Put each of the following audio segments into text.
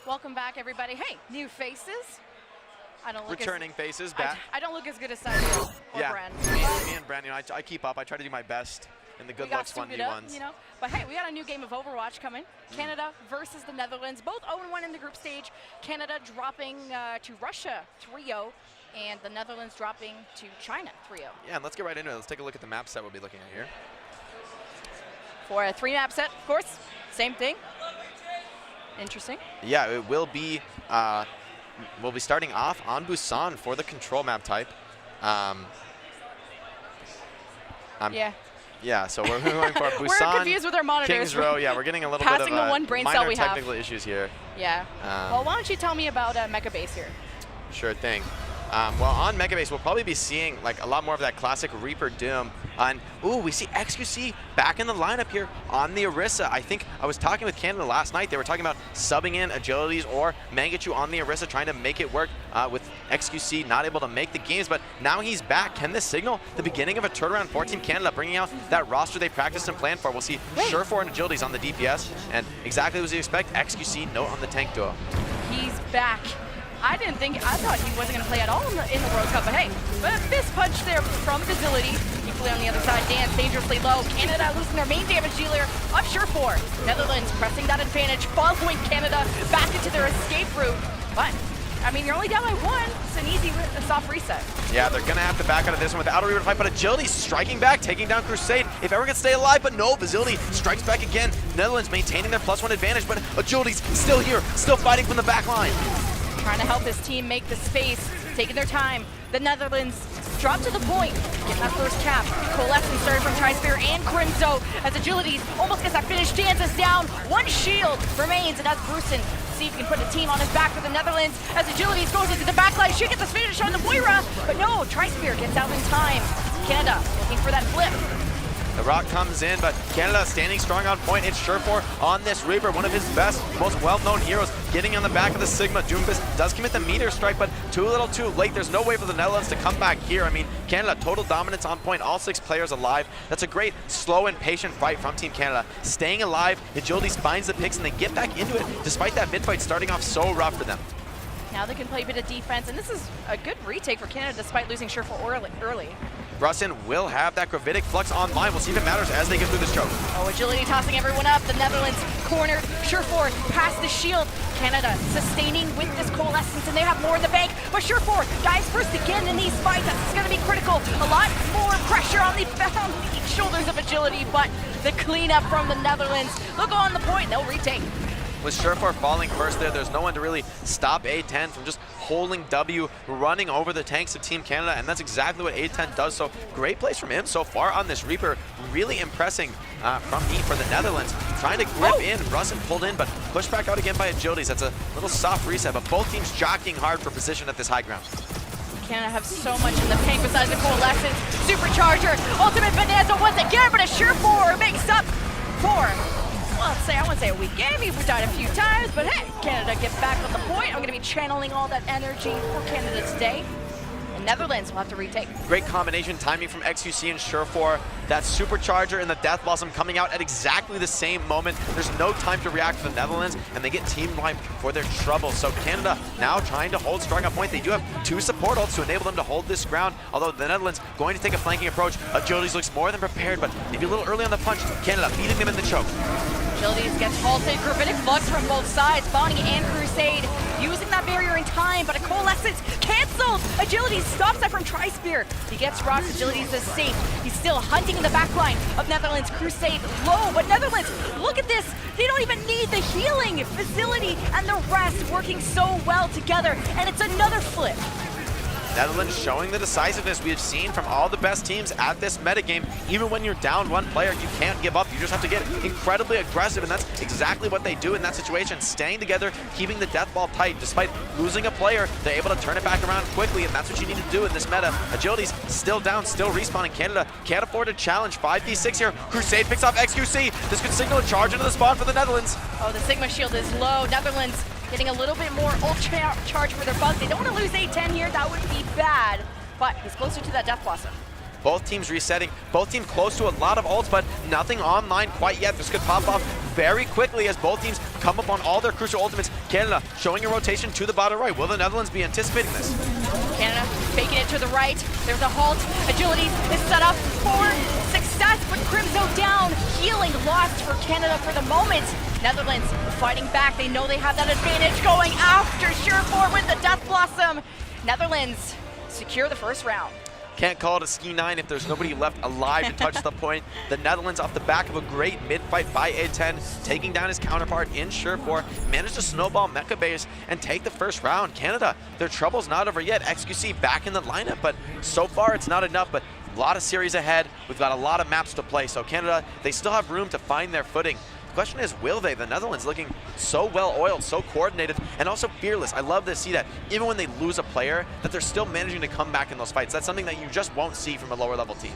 Welcome back, everybody. Hey, new faces. I don't look Returning faces back. I don't look as good as Sadio or Yeah, Brand. me and Brand, you know, I keep up. I try to do my best in the good looks 1v1s. You know, but hey, we got a new game of Overwatch coming. Canada versus the Netherlands, both 0-1 in the group stage. Canada dropping to Russia 3-0, and the Netherlands dropping to China 3-0. Yeah, and let's get right into it. Let's take a look at the map set we'll be looking at here. For a 3-map set, of course, same thing. Interesting. Yeah, it will be. We'll be starting off on Busan for the control map type. Yeah. Yeah, so we're going for Busan. We're confused with our monitors. Kings Row. Yeah, we're getting a little bit of the one brain cell minor we have. technical issues here. Yeah. Well, why don't you tell me about Mecha Base here? Sure thing. Well, on Mega Base, we'll probably be seeing like a lot more of that classic Reaper Doom. And ooh, we see XQC back in the lineup here on the Orisa. I think I was talking with Canada last night. They were talking about subbing in Agilities or Mangachu on the Orisa, trying to make it work with XQC not able to make the games. But now he's back. Can this signal the beginning of a turnaround for Team Canada, bringing out that roster they practiced and planned for? We'll see Surefour and Agilities on the DPS, and exactly as you expect, XQC note on the tank duo. He's back. I thought he wasn't going to play at all in the World Cup, but hey, but a fist punch there from Facility. Equally on the other side, Dance dangerously low. Canada losing their main damage dealer up Surefour. Netherlands pressing that advantage, following Canada back into their escape route. But, I mean, you're only down by one. It's an easy, soft reset. Yeah, they're going to have to back out of this one without a Reaper fight, but Agility striking back, taking down Crusade. If ever can stay alive, but no, Facility strikes back again. Netherlands maintaining their +1 advantage, but Agility's still here, still fighting from the back line. Trying to help his team make the space, taking their time. The Netherlands drop to the point, getting that first cap. Coalescing started from Tri-Spear and Crimzo as Agilities almost gets that finish. Dance is down, one shield remains, and that's Brusen. See if he can put the team on his back for the Netherlands as Agilities goes into the backline. She gets the finish on the Moira, but no, Tri-Spear gets out in time. Canada looking for that flip. The rock comes in, but Canada standing strong on point. It's Surefour on this Reaper, one of his best, most well-known heroes, getting on the back of the Sigma. Doombus does commit the meteor strike, but too little too late. There's no way for the Netherlands to come back here. I mean, Canada, total dominance on point, all 6 players alive. That's a great, slow and patient fight from Team Canada. Staying alive, Agility finds the picks, and they get back into it, despite that mid fight starting off so rough for them. Now they can play a bit of defense, and this is a good retake for Canada despite losing Surefour early. Brusen will have that Gravitic Flux online. We'll see if it matters as they get through this choke. Oh, Agility tossing everyone up. The Netherlands cornered. Surefour past the shield. Canada sustaining with this Coalescence, and they have more in the bank. But Surefour dies first again in these fights. That's going to be critical. A lot more pressure on the shoulders of Agility, but the cleanup from the Netherlands. Look on the point. They'll retake. With Surefour falling first there's no one to really stop A10 from just holding W, running over the tanks of Team Canada, and that's exactly what A10 does. So great plays from him so far on this Reaper, really impressing from me for the Netherlands. Trying to grip in, Brusen pulled in, but pushed back out again by Agilities. That's a little soft reset, but both teams jockeying hard for position at this high ground. Canada have so much in the tank besides the Coalescence. Supercharger, Ultimate Bonanza once again, but a Surefour makes up for, well, I wouldn't say a weak game. He died a few times, but hey, Canada get back on the point. I'm going to be channeling all that energy for Canada today. The Netherlands will have to retake. Great combination timing from XQC and Surefour. That Supercharger and the Death Blossom coming out at exactly the same moment. There's no time to react for the Netherlands, and they get team wiped for their trouble. So Canada now trying to hold strong on point. They do have 2 support ults to enable them to hold this ground, although the Netherlands going to take a flanking approach. Agilities looks more than prepared, but maybe a little early on the punch. Canada beating them in the choke. Agilities gets halted. Gravitic Flux from both sides. Bonnie and Crusade using that barrier in time, but a Coalescence cancels. Agility stops that from Tri-Spear. He gets rocks. Agilities is safe. He's still hunting in the backline of Netherlands. Crusade low, but Netherlands, look at this. They don't even need the healing. Facility and the rest working so well together, and it's another flip. Netherlands showing the decisiveness we have seen from all the best teams at this metagame. Even when you're down 1 player, you can't give up. You just have to get incredibly aggressive, and that's exactly what they do in that situation. Staying together, keeping the death ball tight. Despite losing a player, they're able to turn it back around quickly, and that's what you need to do in this meta. Agility's still down, still respawning. Canada can't afford a challenge. 5v6 here. Crusade picks off XQC. This could signal a charge into the spawn for the Netherlands. Oh, the Sigma shield is low. Netherlands getting a little bit more ult charge for their bugs. They don't want to lose A10 here. That would be bad, but he's closer to that Death Blossom. Both teams resetting, both teams close to a lot of ults, but nothing online quite yet. This could pop off very quickly as both teams come up on all their crucial ultimates. Canada showing a rotation to the bottom right. Will the Netherlands be anticipating this? Canada faking it to the right. There's a halt. Agility is set up for success, but Crimzo down. Healing lost for Canada for the moment. Netherlands fighting back. They know they have that advantage going after Surefour with the Death Blossom. Netherlands secure the first round. Can't call it a ski 9 if there's nobody left alive to touch the point. The Netherlands, off the back of a great mid-fight by A10, taking down his counterpart in Surefour, managed to snowball Mecha Base and take the first round. Canada, their trouble's not over yet. XQC back in the lineup, but so far it's not enough. But a lot of series ahead. We've got a lot of maps to play. So Canada, they still have room to find their footing. The question is, will they? The Netherlands looking so well-oiled, so coordinated, and also fearless. I love to see that even when they lose a player, that they're still managing to come back in those fights. That's something that you just won't see from a lower-level team.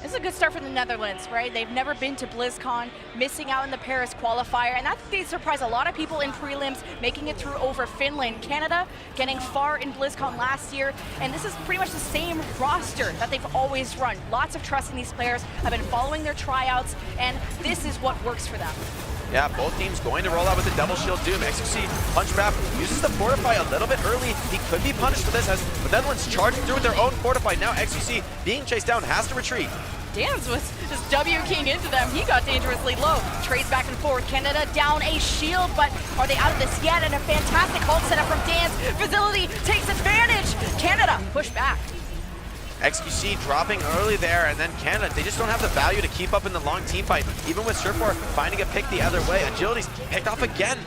This is a good start for the Netherlands, right? They've never been to BlizzCon, missing out in the Paris qualifier, and I think they surprised a lot of people in prelims, making it through over Finland. Canada getting far in BlizzCon last year, and this is pretty much the same roster that they've always run. Lots of trust in these players, have been following their tryouts, and this is what works for them. Yeah, both teams going to roll out with the double shield Doom. XQC, Punch Trap, uses the Fortify a little bit early. He could be punished for this as the Netherlands charging through with their own Fortify. Now XQC, being chased down, has to retreat. Dance was just W-king into them. He got dangerously low. Trades back and forth. Canada down a shield, but are they out of this yet? And a fantastic ult setup from Dance. Facility takes advantage. Canada push back. XQC dropping early there, and then Canada, they just don't have the value to keep up in the long team fight. Even with Surefour finding a pick the other way, Agility's picked off again.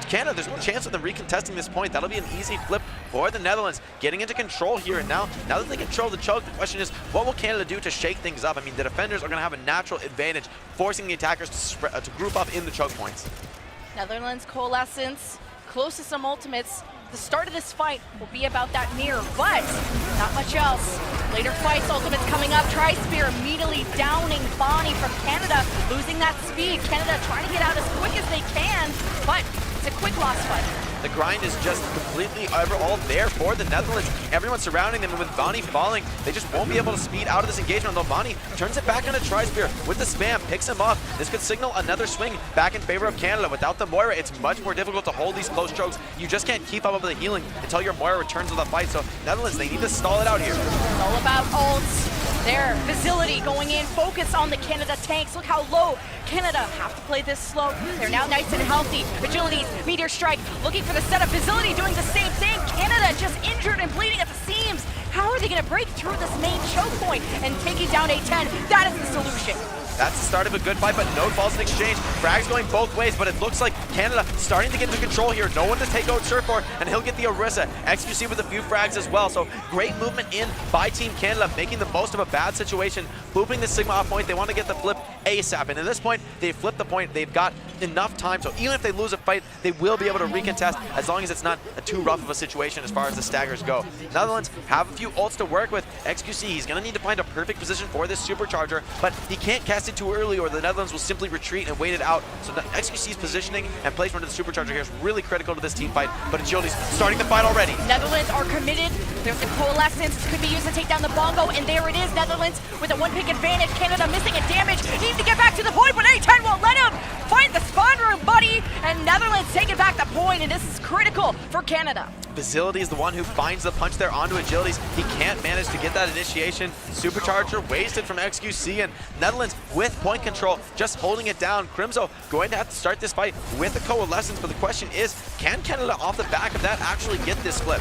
Canada, there's no chance of them recontesting this point. That'll be an easy flip for the Netherlands, getting into control here. And now that they control the choke, the question is, what will Canada do to shake things up? I mean, the defenders are going to have a natural advantage, forcing the attackers to group up in the choke points. Netherlands Coalescence, close to some ultimates. The start of this fight will be about that mirror, but not much else. Later fights, ultimates coming up. Tri-Spear immediately downing Bonnie from Canada, losing that speed. Canada trying to get out as quick as they can, but it's a quick loss fight. The grind is just completely all there for the Netherlands. Everyone surrounding them, and with Bonnie falling, they just won't be able to speed out of this engagement, although Bonnie turns it back into Tri-Spear with the spam, picks him up. This could signal another swing back in favor of Canada. Without the Moira, it's much more difficult to hold these close chokes. You just can't keep up with the healing until your Moira returns to the fight, so Netherlands, they need to stall it out here. It's all about ults. Their facility going in, focus on the Canada tanks. Look how low. Canada have to play this slow. They're now nice and healthy. Agilities, Meteor Strike, looking for the setup. Facility doing the same thing. Canada just injured and bleeding at the seams. How are they going to break through this main choke point and taking down A10? That is the solution. That's the start of a good fight, but no falls in exchange. Frags going both ways, but it looks like Canada starting to get into control here. No one to take out Surefour, and he'll get the Orisa. XQC with a few frags as well, so great movement in by Team Canada, making the most of a bad situation. Booping the Sigma off point, they want to get the flip ASAP, and at this point, they flip the point. They've got enough time, so even if they lose a fight, they will be able to recontest as long as it's not too rough of a situation as far as the staggers go. Netherlands have a few ults to work with. XQC, he's going to need to find a perfect position for this supercharger, but he can't cast it too early or the Netherlands will simply retreat and wait it out. So XQC's positioning and placement of the supercharger here is really critical to this team fight, but Agility's starting the fight already. Netherlands are committed. There's the Coalescence, could be used to take down the Bongo, and there it is. Netherlands with a one-pick advantage. Canada missing a damage, needs to get back to the point, but A10 won't let him find the spawn room, buddy, and Netherlands taking back the point, and this is critical for Canada. Facility is the one who finds the punch there onto Agilities. He can't manage to get that initiation. Supercharger wasted from XQC, and Netherlands with point control, just holding it down. Crimzo going to have to start this fight with the Coalescence, but the question is, can Canada off the back of that actually get this flip?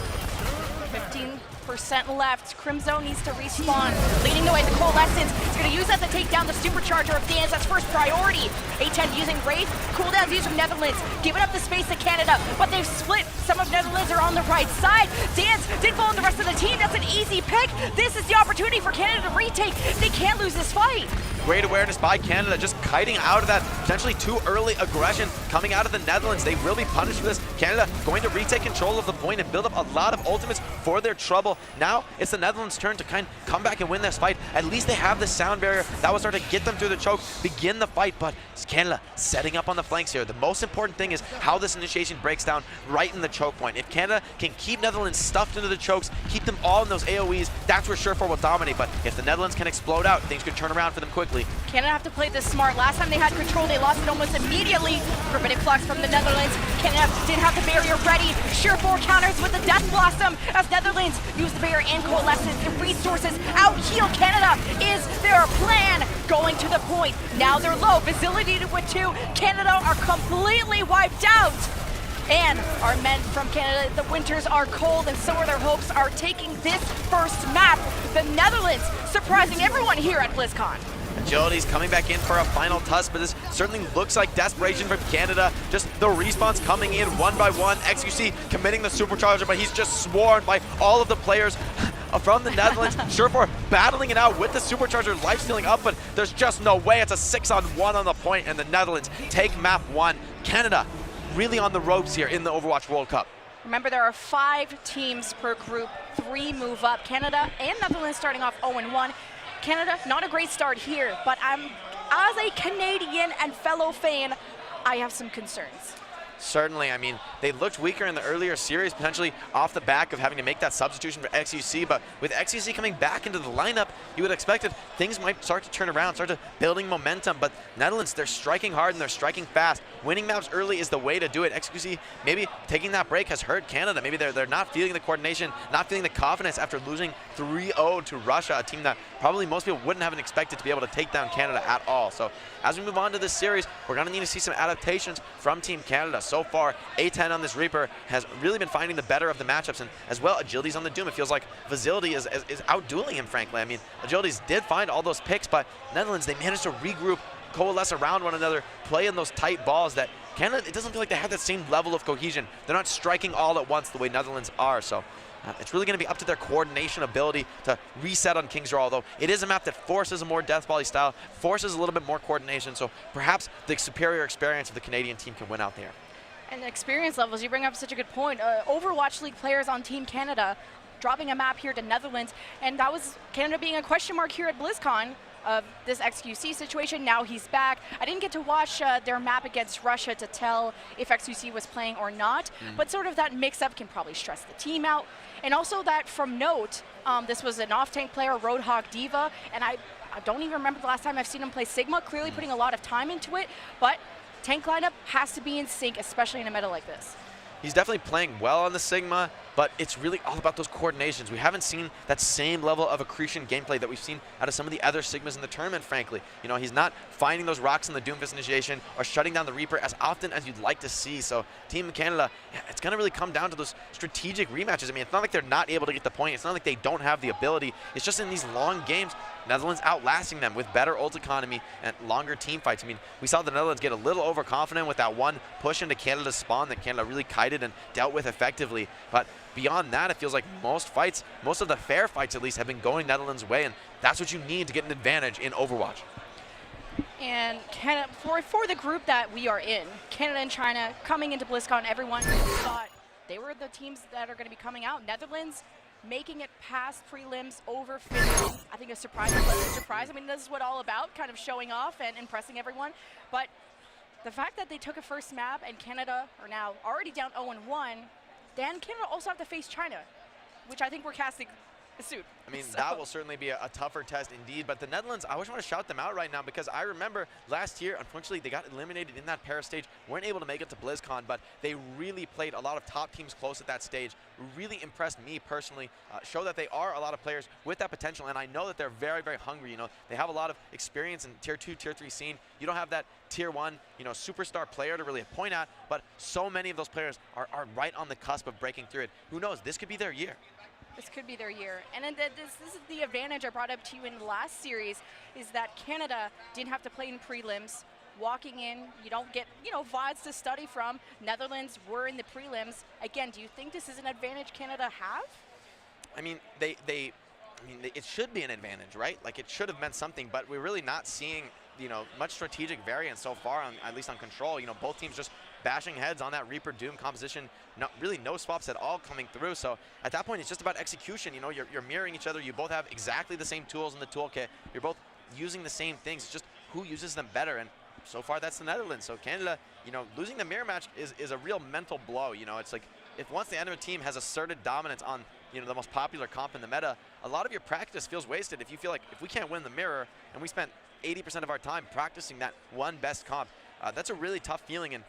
15% left. Crimzo needs to respawn. Leading the way, the Coalescence is going to use that to take down the supercharger of Dance. That's first priority. A10 using Wraith. Cooldowns used from Netherlands. Giving up the space to Canada, but they've split. Some of Netherlands are on the right side. Dance did fall in the rest of the team. That's an easy pick. This is the opportunity for Canada to retake. They can't lose this fight. Great awareness by Canada, just kiting out of that potentially too early aggression coming out of the Netherlands. They will be punished for this. Canada going to retake control of the point and build up a lot of ultimates for their trouble. Now it's the Netherlands' turn to kind of come back and win this fight. At least they have the sound barrier that will start to get them through the choke, begin the fight, but it's Canada setting up on the flanks here. The most important thing is how this initiation breaks down right in the choke point. If Canada can keep Netherlands stuffed into the chokes, keep them all in those AoEs, that's where Surefour will dominate. But if the Netherlands can explode out, things could turn around for them quickly. effectively. Canada have to play this smart. Last time they had control, they lost it almost immediately. Forbidden Flux from the Netherlands. Canada didn't have the barrier ready. Sure 4 counters with the Death Blossom as Netherlands use the barrier and coalesces and resources. Out-heal Canada is their plan. Going to the point. Now they're low. Facility with 2. Canada are completely wiped out. And our men from Canada, the winters are cold and so are their hopes, are taking this first map. The Netherlands surprising everyone here at BlizzCon. Agility's coming back in for a final tusk, but this certainly looks like desperation from Canada. Just the respawns coming in one by one. XQC committing the supercharger, but he's just swarmed by all of the players from the Netherlands. Surefour battling it out with the supercharger, life stealing up, but there's just no way. It's a 6-on-1 on the point, and the Netherlands take map 1. Canada really on the ropes here in the Overwatch World Cup. Remember, there are 5 teams per group, 3 move up. Canada and Netherlands starting off 0-1. Canada, not a great start here, but as a Canadian and fellow fan, I have some concerns. Certainly, I mean, they looked weaker in the earlier series, potentially off the back of having to make that substitution for XQC, but with XQC coming back into the lineup, you would expect that things might start to turn around, start to building momentum, but Netherlands, they're striking hard and they're striking fast. Winning maps early is the way to do it. XQC, maybe taking that break has hurt Canada. Maybe they're not feeling the coordination, not feeling the confidence after losing 3-0 to Russia, a team that probably most people wouldn't have expected to be able to take down Canada at all. So as we move on to this series, we're going to need to see some adaptations from Team Canada. So far, A10 on this Reaper has really been finding the better of the matchups, and as well, Agility's on the Doom. It feels like Facility is outdueling him, frankly. I mean, Agility's did find all those picks, but Netherlands, they managed to regroup, coalesce around one another, play in those tight balls that Canada, it doesn't feel like they have that same level of cohesion. They're not striking all at once the way Netherlands are, so it's really going to be up to their coordination ability to reset on King's Row, although it is a map that forces a more Death Volley style, forces a little bit more coordination, so perhaps the superior experience of the Canadian team can win out there. And experience levels, you bring up such a good point. Overwatch League players on Team Canada dropping a map here to Netherlands, and that was Canada being a question mark here at BlizzCon of this XQC situation. Now he's back. I didn't get to watch their map against Russia to tell if XQC was playing or not, but sort of that mix-up can probably stress the team out. And also that from note, this was an off-tank player, Roadhog Diva, and I don't even remember the last time I've seen him play Sigma, clearly putting a lot of time into it, but tank lineup has to be in sync, especially in a meta like this. He's definitely playing well on the Sigma, but it's really all about those coordinations. We haven't seen that same level of accretion gameplay that we've seen out of some of the other Sigmas in the tournament, frankly. You know, he's not finding those rocks in the Doomfist initiation or shutting down the Reaper as often as you'd like to see. So Team Canada, it's going to really come down to those strategic rematches. I mean, it's not like they're not able to get the point. It's not like they don't have the ability. It's just in these long games, Netherlands outlasting them with better ult economy and longer team fights. I mean, we saw the Netherlands get a little overconfident with that one push into Canada's spawn that Canada really kited and dealt with effectively. But beyond that, it feels like most fights, most of the fair fights at least, have been going Netherlands' way, and that's what you need to get an advantage in Overwatch. And Canada, for the group that we are in, Canada and China coming into BlizzCon, everyone thought they were the teams that are going to be coming out. Netherlands making it past prelims over Finland. I think a surprise, a pleasant surprise. I mean, this is what all about, kind of showing off and impressing everyone. But the fact that they took a first map and Canada are now already down 0-1, then Canada also have to face China, which I think we're casting a suit. I mean, that will certainly be a tougher test indeed, but the Netherlands, I just want to shout them out right now because I remember last year, unfortunately, they got eliminated in that Paris stage, weren't able to make it to BlizzCon, but they really played a lot of top teams close at that stage, really impressed me personally, show that they are a lot of players with that potential, and I know that they're very, very hungry. You know, they have a lot of experience in tier 2, tier 3 scene. You don't have that tier 1, you know, superstar player to really point at, but so many of those players are right on the cusp of breaking through it. Who knows, this could be their year. This could be their year. And then this is the advantage I brought up to you in the last series, is that Canada didn't have to play in prelims. Walking in, you don't get, you know, VODs to study from. Netherlands were in the prelims. Again, do you think this is an advantage Canada have? I mean, it should be an advantage, right? Like, it should have meant something, but we're really not seeing, you know, much strategic variance so far, at least on Control. You know, both teams just bashing heads on that Reaper Doom composition. Really no swaps at all coming through. So at that point, it's just about execution. You know, you're mirroring each other. You both have exactly the same tools in the toolkit. You're both using the same things. It's just who uses them better. And so far, that's the Netherlands. So Canada, you know, losing the mirror match is a real mental blow. You know, it's like if once the enemy team has asserted dominance on, you know, the most popular comp in the meta, a lot of your practice feels wasted if you feel like if we can't win the mirror and we spent 80% of our time practicing that one best comp. That's a really tough feeling, and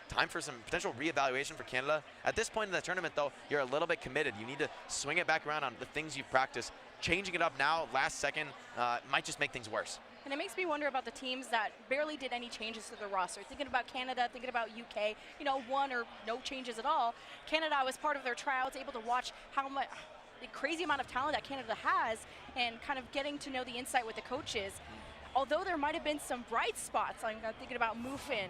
time for some potential reevaluation for Canada. At this point in the tournament, though, you're a little bit committed. You need to swing it back around on the things you've practiced. Changing it up now, last second, might just make things worse. And it makes me wonder about the teams that barely did any changes to the roster. Thinking about Canada, thinking about UK, one or no changes at all. Canada was part of their tryouts, able to watch how much, the crazy amount of talent that Canada has, and kind of getting to know the insight with the coaches. Although there might have been some bright spots, I'm thinking about Mufin.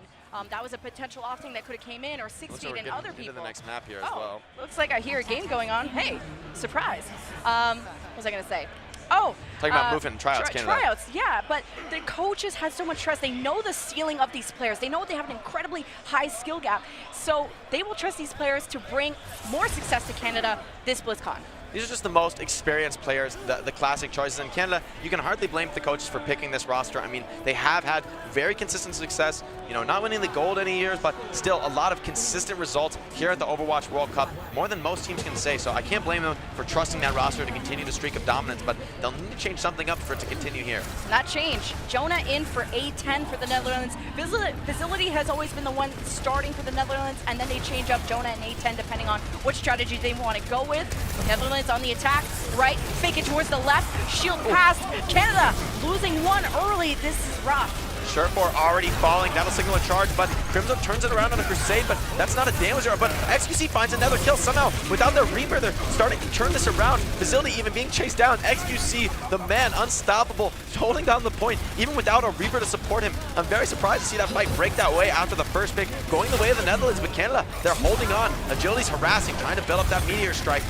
That was a potential off thing that could have came in, or 6 feet and other people. Into the next map here as well. Looks like I hear a game going on. Hey, surprise. What was I going to say? Oh, talking about Mufin tryouts, Canada. Tryouts, yeah, but the coaches had so much trust. They know the ceiling of these players. They know they have an incredibly high skill gap, so they will trust these players to bring more success to Canada this BlizzCon. These are just the most experienced players, the classic choices in Canada. You can hardly blame the coaches for picking this roster. I mean, they have had very consistent success, not winning the gold any years, but still a lot of consistent results here at the Overwatch World Cup, more than most teams can say. So I can't blame them for trusting that roster to continue the streak of dominance, but they'll need to change something up for it to continue here. Not change. Jonah in for A10 for the Netherlands. Facility has always been the one starting for the Netherlands, and then they change up Jonah and A10 depending on which strategy they want to go with. Netherlands on the attack, right, fake it towards the left, shield past, Canada losing one early. This is rough. Surefour already falling, that'll signal a charge, but Crimson turns it around on a Crusade, but that's not a damage error. But XQC finds another kill somehow. Without their Reaper, they're starting to turn this around. Facility even being chased down. XQC, the man, unstoppable, holding down the point, even without a Reaper to support him. I'm very surprised to see that fight break that way after the first pick, going the way of the Netherlands, but Canada, they're holding on. Agility's harassing, trying to build up that Meteor Strike.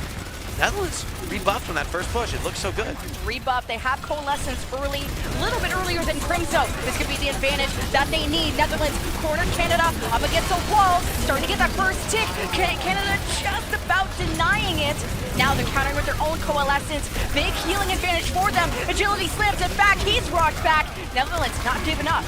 Netherlands rebuffed from that first push. It looks so good. Rebuff. They have Coalescence early, a little bit earlier than Crimson. This could be the advantage that they need. Netherlands cornered Canada up against the wall, starting to get that first tick. Canada just about denying it. Now they're countering with their own Coalescence. Big healing advantage for them. Agility slams it back. He's rocked back. Netherlands not giving up.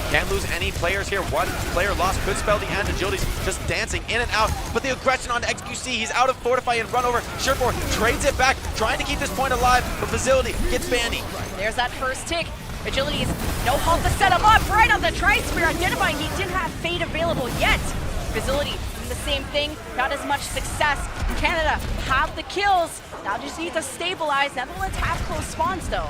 Can't lose any players here. One player lost could spell the end. Agility's just dancing in and out. But the aggression onto XQC. He's out of Fortify and run over. Surefour trades it back, trying to keep this point alive, but Facility gets bandy. There's that first tick. Agility's no halt to set him up right on the Tri-Spear, identifying he didn't have Fade available yet. Facility doing the same thing, not as much success. Canada have the kills. Now just need to stabilize. Netherlands have close spawns though.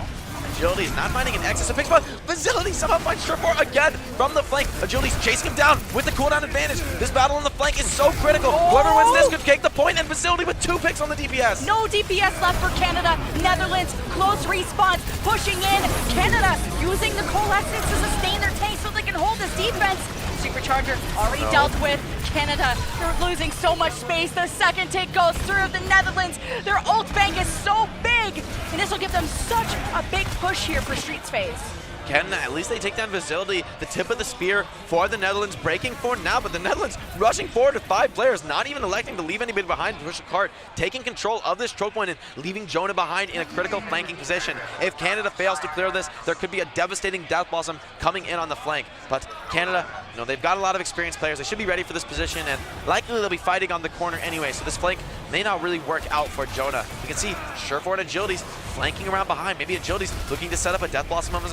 Agility's not finding an exit, so picks up. Facility somehow finds Surefour again from the flank. Agility's chasing him down with the cooldown advantage. This battle on the flank is so critical. Whoever wins this could take the point, and Facility with 2 picks on the DPS. No DPS left for Canada. Netherlands, close respawns, pushing in. Canada using the Coalescence to sustain their tank so they can hold this defense. Supercharger already dealt with. Canada, they're losing so much space. The second take goes through the Netherlands. Their ult bank is so big, and this will give them such a big push here for Streets phase. Can at least they take down Facility, the tip of the spear for the Netherlands, breaking forward now, but the Netherlands rushing forward with 5 players, not even electing to leave anybody behind to push a cart, taking control of this choke point and leaving Jonah behind in a critical flanking position. If Canada fails to clear this, there could be a devastating Death Blossom coming in on the flank. But Canada, they've got a lot of experienced players. They should be ready for this position, and likely they'll be fighting on the corner anyway, so this flank may not really work out for Jonah. You can see Surefour and Agility's flanking around behind. Maybe Agility's looking to set up a Death Blossom of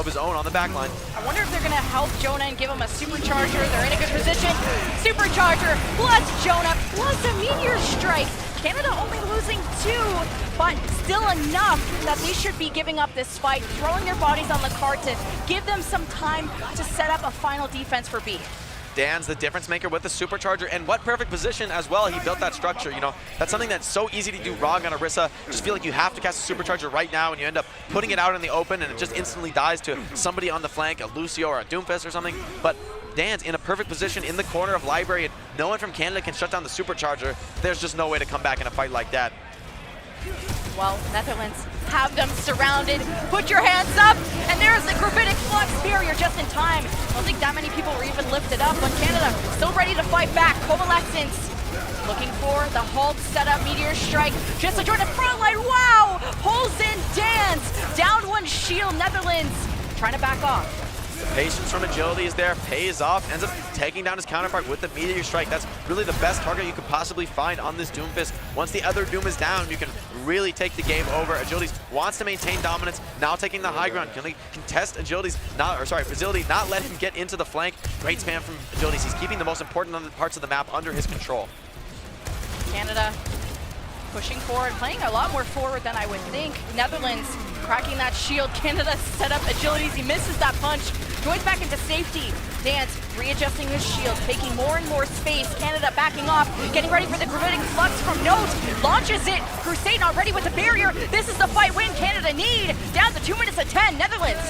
his own on the back line. I wonder if they're going to help Jonah and give him a Supercharger. They're in a good position. Supercharger plus Jonah plus a Meteor Strike. Canada only losing 2, but still enough that they should be giving up this fight, throwing their bodies on the cart to give them some time to set up a final defense for B. Dan's the difference maker with the Supercharger, and what perfect position as well he built that structure. That's something that's so easy to do wrong on Orisa. Just feel like you have to cast a Supercharger right now, and you end up putting it out in the open, and it just instantly dies to somebody on the flank, a Lucio or a Doomfist or something. But Dan's in a perfect position in the corner of Library, and no one from Canada can shut down the Supercharger. There's just no way to come back in a fight like that. Well, Netherlands have them surrounded. Put your hands up, and there's the Gravitic Flux Barrier just in time. I don't think that many people were even lifted up, but Canada still ready to fight back. Coalescence looking for the halt setup, Meteor Strike, just to join the front line. Wow! Pulls in Dance, down 1 shield. Netherlands trying to back off. The patience from Agility is there, pays off, ends up taking down his counterpart with the Meteor Strike. That's really the best target you could possibly find on this Doomfist. Once the other Doom is down, you can really take the game over. Agility wants to maintain dominance, now taking the high ground. Can they contest Agility's, Facility, not let him get into the flank. Great spam from Agilities. He's keeping the most important parts of the map under his control. Canada pushing forward, playing a lot more forward than I would think. Netherlands cracking that shield. Canada set up Agilities. He misses that punch. Joins back into safety. Dance readjusting his shield, taking more and more space. Canada backing off, getting ready for the Gravitic Flux from Note. Launches it. Crusade not ready with the barrier. This is the fight win Canada need. Down to 2 minutes of 10. Netherlands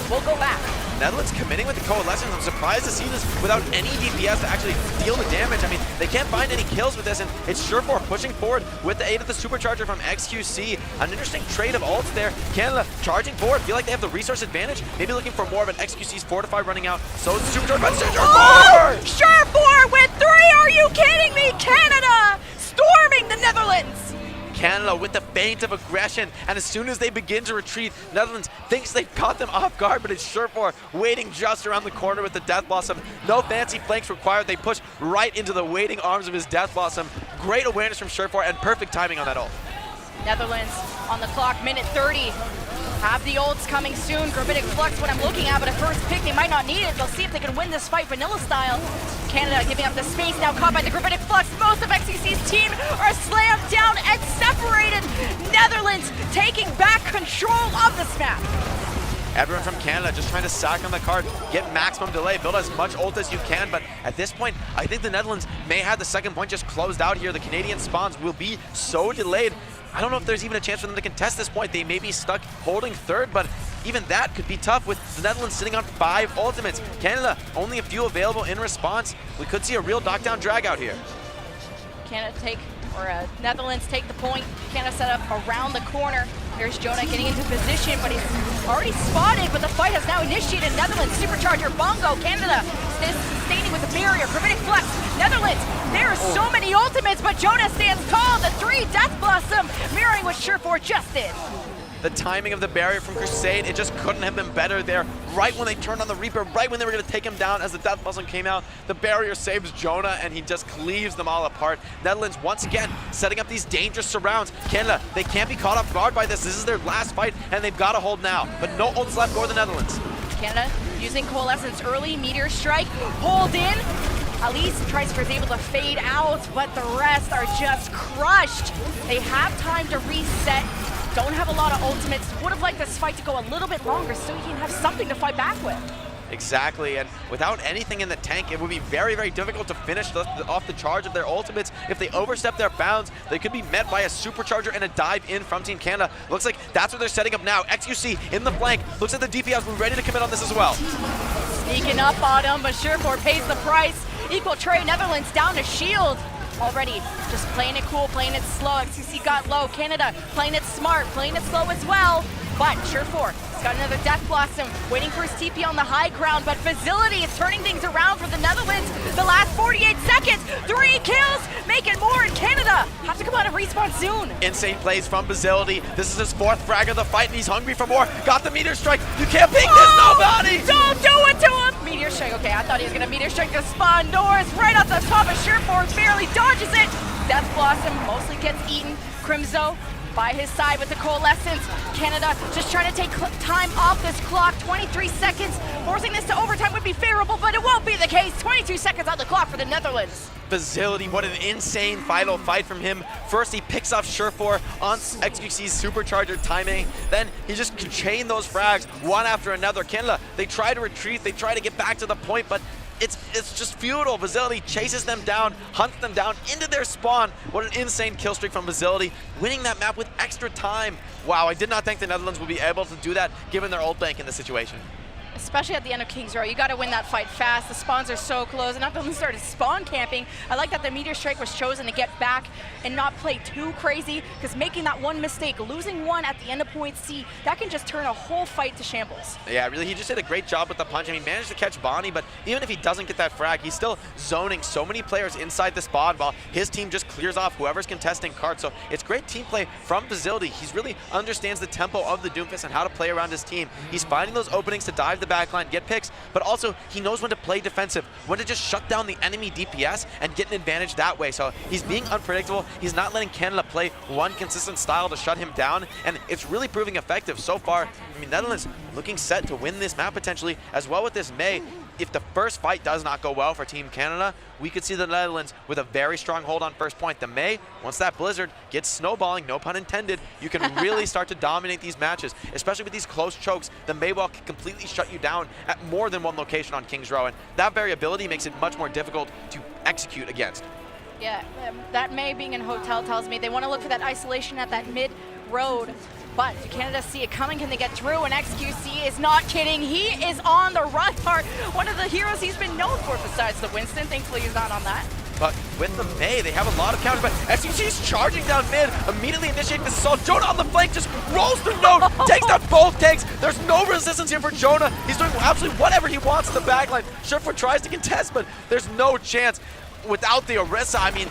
will go back. Netherlands committing with the Coalescence. I'm surprised to see this without any DPS to actually deal the damage. I mean, they can't find any kills with this, and it's Surefour pushing forward with the aid of the Supercharger from XQC. An interesting trade of ults there. Canada charging forward. Feel like they have the resource advantage. Maybe looking for more of an XQC's Fortify running out. So it's Supercharger, but Surefour! Surefour with 3! Are you kidding me? Canada storming the Netherlands! Canada with the feint of aggression, and as soon as they begin to retreat, Netherlands thinks they've caught them off guard, but it's Surefour waiting just around the corner with the Death Blossom. No fancy flanks required. They push right into the waiting arms of his Death Blossom. Great awareness from Surefour and perfect timing on that ult. Netherlands on the clock, minute 30. Have the ults coming soon. Gravitic Flux, what I'm looking at, but a first pick, they might not need it. They'll see if they can win this fight vanilla style. Canada giving up the space, now caught by the Gravitic Flux. Most of XCC's team are slammed down and separated. Netherlands taking back control of this map. Everyone from Canada just trying to sack on the card, get maximum delay, build as much ult as you can, but at this point, I think the Netherlands may have the second point just closed out here. The Canadian spawns will be so delayed. I don't know if there's even a chance for them to contest this point. They may be stuck holding third, but even that could be tough with the Netherlands sitting on 5 ultimates. Canada, only a few available in response. We could see a real knockdown drag out here. Netherlands take the point. Canada set up around the corner. There's Jonah getting into position, but he's already spotted, but the fight has now initiated. Netherlands, Supercharger, Bongo, Canada sustaining with the barrier, Gravitic Flux. Netherlands, there are so many ultimates, but Jonah stands tall. The 3 Death Blossom, mirroring what Surefour just did. The timing of the barrier from Crusade, it just couldn't have been better there. Right when they turned on the Reaper, right when they were going to take him down as the Death Blossom came out, the barrier saves Jonah and he just cleaves them all apart. Netherlands once again setting up these dangerous surrounds. Canada, they can't be caught off guard by this. This is their last fight and they've got to hold now. But no ults left for the Netherlands. Canada using Coalescence early, Meteor Strike, hold in. At least Tricer is able to fade out, but the rest are just crushed. They have time to reset. Don't have a lot of ultimates. Would have liked this fight to go a little bit longer so you can have something to fight back with. Exactly, and without anything in the tank, it would be very, very difficult to finish off the charge of their ultimates. If they overstep their bounds, they could be met by a Supercharger and a dive in from Team Canada. Looks like that's what they're setting up now. XQC in the flank. Looks like the DPS will be ready to commit on this as well. Sneaking up on him, but Surefour pays the price. Equal trade, Netherlands down to shield. Already just playing it cool, playing it slow. XCC got low. Canada playing it smart, playing it slow as well. But Surefour has got another Death Blossom, waiting for his TP on the high ground, but Facility is turning things around for the Netherlands. The last 48 seconds, 3 kills, making more in Canada. Have to come out and respawn soon. Insane plays from Facility. This is his 4th frag of the fight, and he's hungry for more. Got the Meteor Strike. You can't beat this, nobody! Don't do it to him! Meteor Strike, okay, I thought he was gonna Meteor Strike the spawn doors right off the top of Surefour, barely dodges it. Death Blossom mostly gets eaten. Crimzo by his side with the Coalescence. Canada just trying to take time off this clock. 23 seconds. Forcing this to overtime would be favorable, but it won't be the case. 22 seconds on the clock for the Netherlands. Facility, what an insane final fight from him. First, he picks off Surefour on XQC's Supercharger timing. Then he just chained those frags one after another. Canada, they try to retreat. They try to get back to the point, but it's just futile. Facility chases them down, hunts them down into their spawn. What an insane kill streak from Facility, winning that map with extra time. Wow, I did not think the Netherlands would be able to do that given their ult bank in this situation. Especially at the end of King's Row, you got to win that fight fast. The spawns are so close, and after they started spawn camping, I like that the Meteor Strike was chosen to get back and not play too crazy, because making that one mistake, losing one at the end of point C, that can just turn a whole fight to shambles. Yeah, really, he just did a great job with the punch. I mean, managed to catch Bonnie, but even if he doesn't get that frag, he's still zoning so many players inside the spawn while his team just clears off whoever's contesting cards. So it's great team play from Facility. He really understands the tempo of the Doomfist and how to play around his team. He's finding those openings to dive the backline, get picks, but also he knows when to play defensive, when to just shut down the enemy DPS and get an advantage that way. So he's being unpredictable. He's not letting Canada play one consistent style to shut him down, and it's really proving effective so far. I mean, Netherlands looking set to win this map potentially, as well with this Mei. If the first fight does not go well for Team Canada, we could see the Netherlands with a very strong hold on first point. The Mei, once that Blizzard gets snowballing, no pun intended, you can really start to dominate these matches, especially with these close chokes. The Mei wall can completely shut you down at more than one location on King's Row, and that variability makes it much more difficult to execute against. Yeah, that Mei being in hotel tells me they want to look for that isolation at that mid road. But do Canada see it coming? Can they get through? And XQC is not kidding. He is on the run hard. One of the heroes he's been known for besides the Winston. Thankfully, he's not on that. But with the Mei, they have a lot of counters, but XQC's charging down mid, immediately initiating the assault. Jonah on the flank just rolls through node, takes down both tanks. There's no resistance here for Jonah. He's doing absolutely whatever he wants in the backline. Surefour tries to contest, but there's no chance without the Orisa. I mean,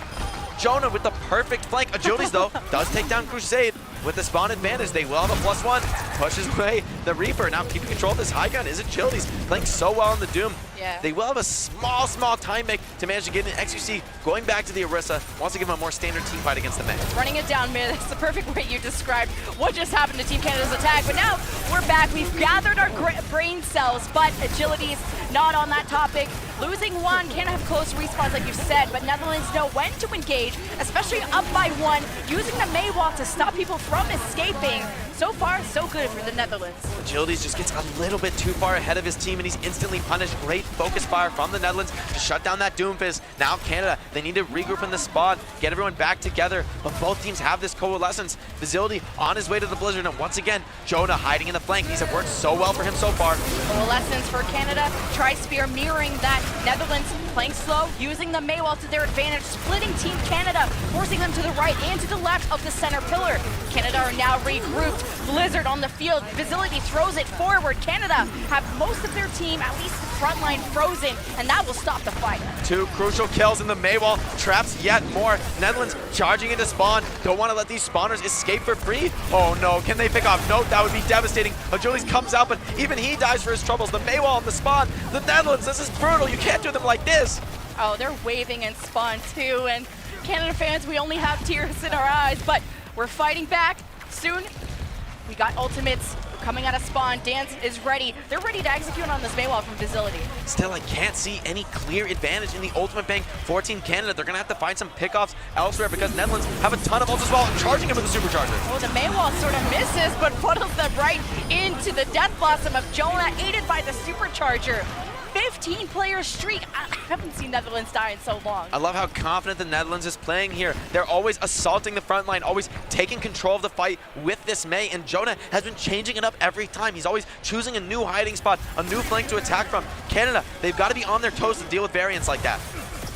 Jonah with the perfect flank. Agilities, though, does take down Crusade. With the spawn advantage, they will have a +1. Pushes away the Reaper. Now keeping control of this high ground is Agilities. Playing so well in the Doom. Yeah. They will have a small time make to manage to get in XQC. Going back to the Orisa, wants to give him a more standard team fight against the Mei. Running it down mid, that's the perfect way you described what just happened to Team Canada's attack. But now we're back. We've gathered our brain cells, but Agilities not on that topic. Losing one, can't have close respawns like you said, but Netherlands know when to engage, especially up by one, using the Mei wall to stop people from escaping. So far, so good for the Netherlands. Agilities just gets a little bit too far ahead of his team, and he's instantly punished. Great focus fire from the Netherlands to shut down that Doomfist. Now Canada, they need to regroup in the spawn, get everyone back together, but both teams have this coalescence. Vizility on his way to the Blizzard, and once again, Jonah hiding in the flank. These have worked so well for him so far. Coalescence for Canada, Tri-Spear mirroring that. Netherlands playing slow, using the Mei wall to their advantage, splitting Team Canada, forcing them to the right and to the left of the center pillar. Canada are now regrouped. Blizzard on the field. Vizility throws it forward. Canada have most of their team, at least the front line, frozen, and that will stop the fight. 2 crucial kills in the Mei wall, traps yet more. Netherlands charging into spawn. Don't want to let these spawners escape for free. Oh no, can they pick off? No, that would be devastating. Agilities comes out, but even he dies for his troubles. The Mei wall on the spawn. The Netherlands, this is brutal. You can't do them like this. Oh, they're waving in spawn too, and Canada fans, we only have tears in our eyes, but we're fighting back soon. We got ultimates coming out of spawn. Dance is ready. They're ready to execute on this Mei wall from Vizility. Still, I can't see any clear advantage in the ultimate bank for Team Canada. They're going to have to find some pickoffs elsewhere because Netherlands have a ton of ults as well, charging him with the Supercharger. Oh, the Mei wall sort of misses, but funnels them right into the Death Blossom of Jonah, aided by the Supercharger. 15-player streak. I haven't seen Netherlands die in so long. I love how confident the Netherlands is playing here. They're always assaulting the front line, always taking control of the fight with this Mei, and Jonah has been changing it up every time. He's always choosing a new hiding spot, a new flank to attack from. Canada, they've got to be on their toes to deal with variants like that.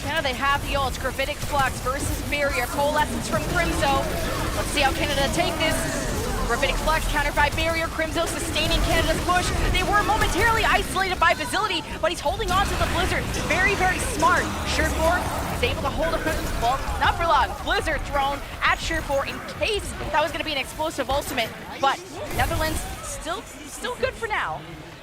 Canada, they have the ults. Gravitic Flux versus Barrier. Coalescence from Crimzo. Let's see how Canada take this. Gravitic Flux countered by Barrier. Crimzo sustaining Canada's push. They were momentarily isolated by Vizility, but he's holding on to the Blizzard. Very, very smart. Surefour is able to hold him. Well, not for long. Blizzard thrown at Surefour in case that was going to be an explosive ultimate. But Netherlands still good for now.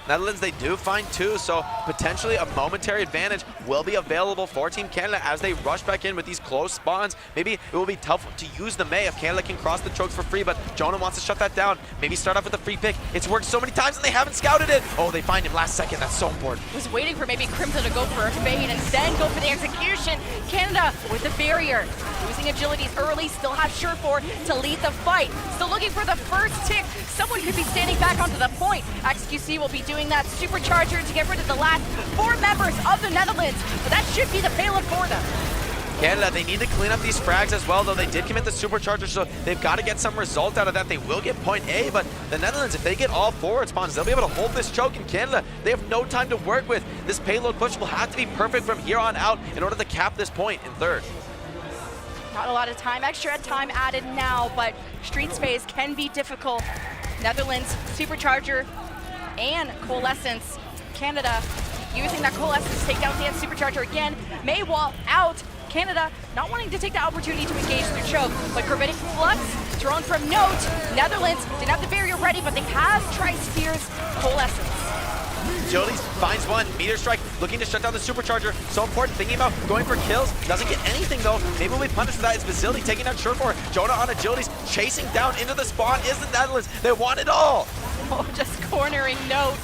Netherlands, they do find 2, so potentially a momentary advantage will be available for Team Canada as they rush back in with these close spawns. Maybe it will be tough to use the Mei if Canada can cross the chokes for free, but Jonah wants to shut that down. Maybe start off with a free pick. It's worked so many times and they haven't scouted it. Oh, they find him last second. That's so important. Was waiting for maybe Crimson to go for a fade and then go for the execution. Canada with the Barrier. Losing Agilities early, still have Surefour to lead the fight. Still looking for the first tick. Someone could be standing back onto the point. XQC will be doing that Supercharger to get rid of the last 4 members of the Netherlands, but that should be the payload for them. Canada, they need to clean up these frags as well, though they did commit the Supercharger, so they've got to get some result out of that. They will get point A, but the Netherlands, if they get all forward spawns, they'll be able to hold this choke. In Canada, they have no time to work with. This payload push will have to be perfect from here on out in order to cap this point in third. Not a lot of time, extra time added now, but street space can be difficult. Netherlands, Supercharger, and Coalescence. Canada using that Coalescence to take down Dance Supercharger again. Mei wall out. Canada not wanting to take the opportunity to engage their choke, but Gravitic Flux thrown from Note. Netherlands didn't have the Barrier ready, but they have Tri-Spear's Coalescence. Agilities finds one. Meteor Strike looking to shut down the Supercharger. So important, thinking about going for kills. Doesn't get anything though. Maybe we'll be punished for that. It's Facility taking out Surefour. Jonah on Agilities chasing down into the spawn is the Netherlands. They want it all. Oh, just cornering Note.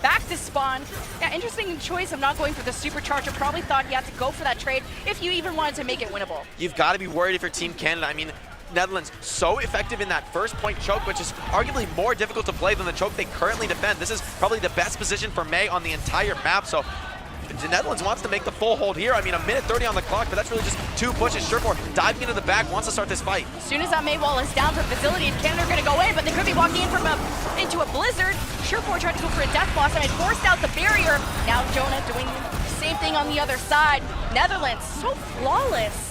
Back to spawn. Yeah, interesting choice of not going for the Supercharger. Probably thought you had to go for that trade if you even wanted to make it winnable. You've got to be worried if you're Team Canada. I mean, Netherlands so effective in that first point choke, which is arguably more difficult to play than the choke they currently defend. This is probably the best position for May on the entire map, so the Netherlands wants to make the full hold here. I mean, a minute 30 on the clock, but that's really just 2 pushes. Surefour diving into the back, wants to start this fight. As soon as that May wall is down for Facility, Canada are going to go in, but they could be walking in from into a blizzard. Surefour tried to go for a death blossom and forced out the barrier. Now Jonah doing the same thing on the other side. Netherlands, so flawless.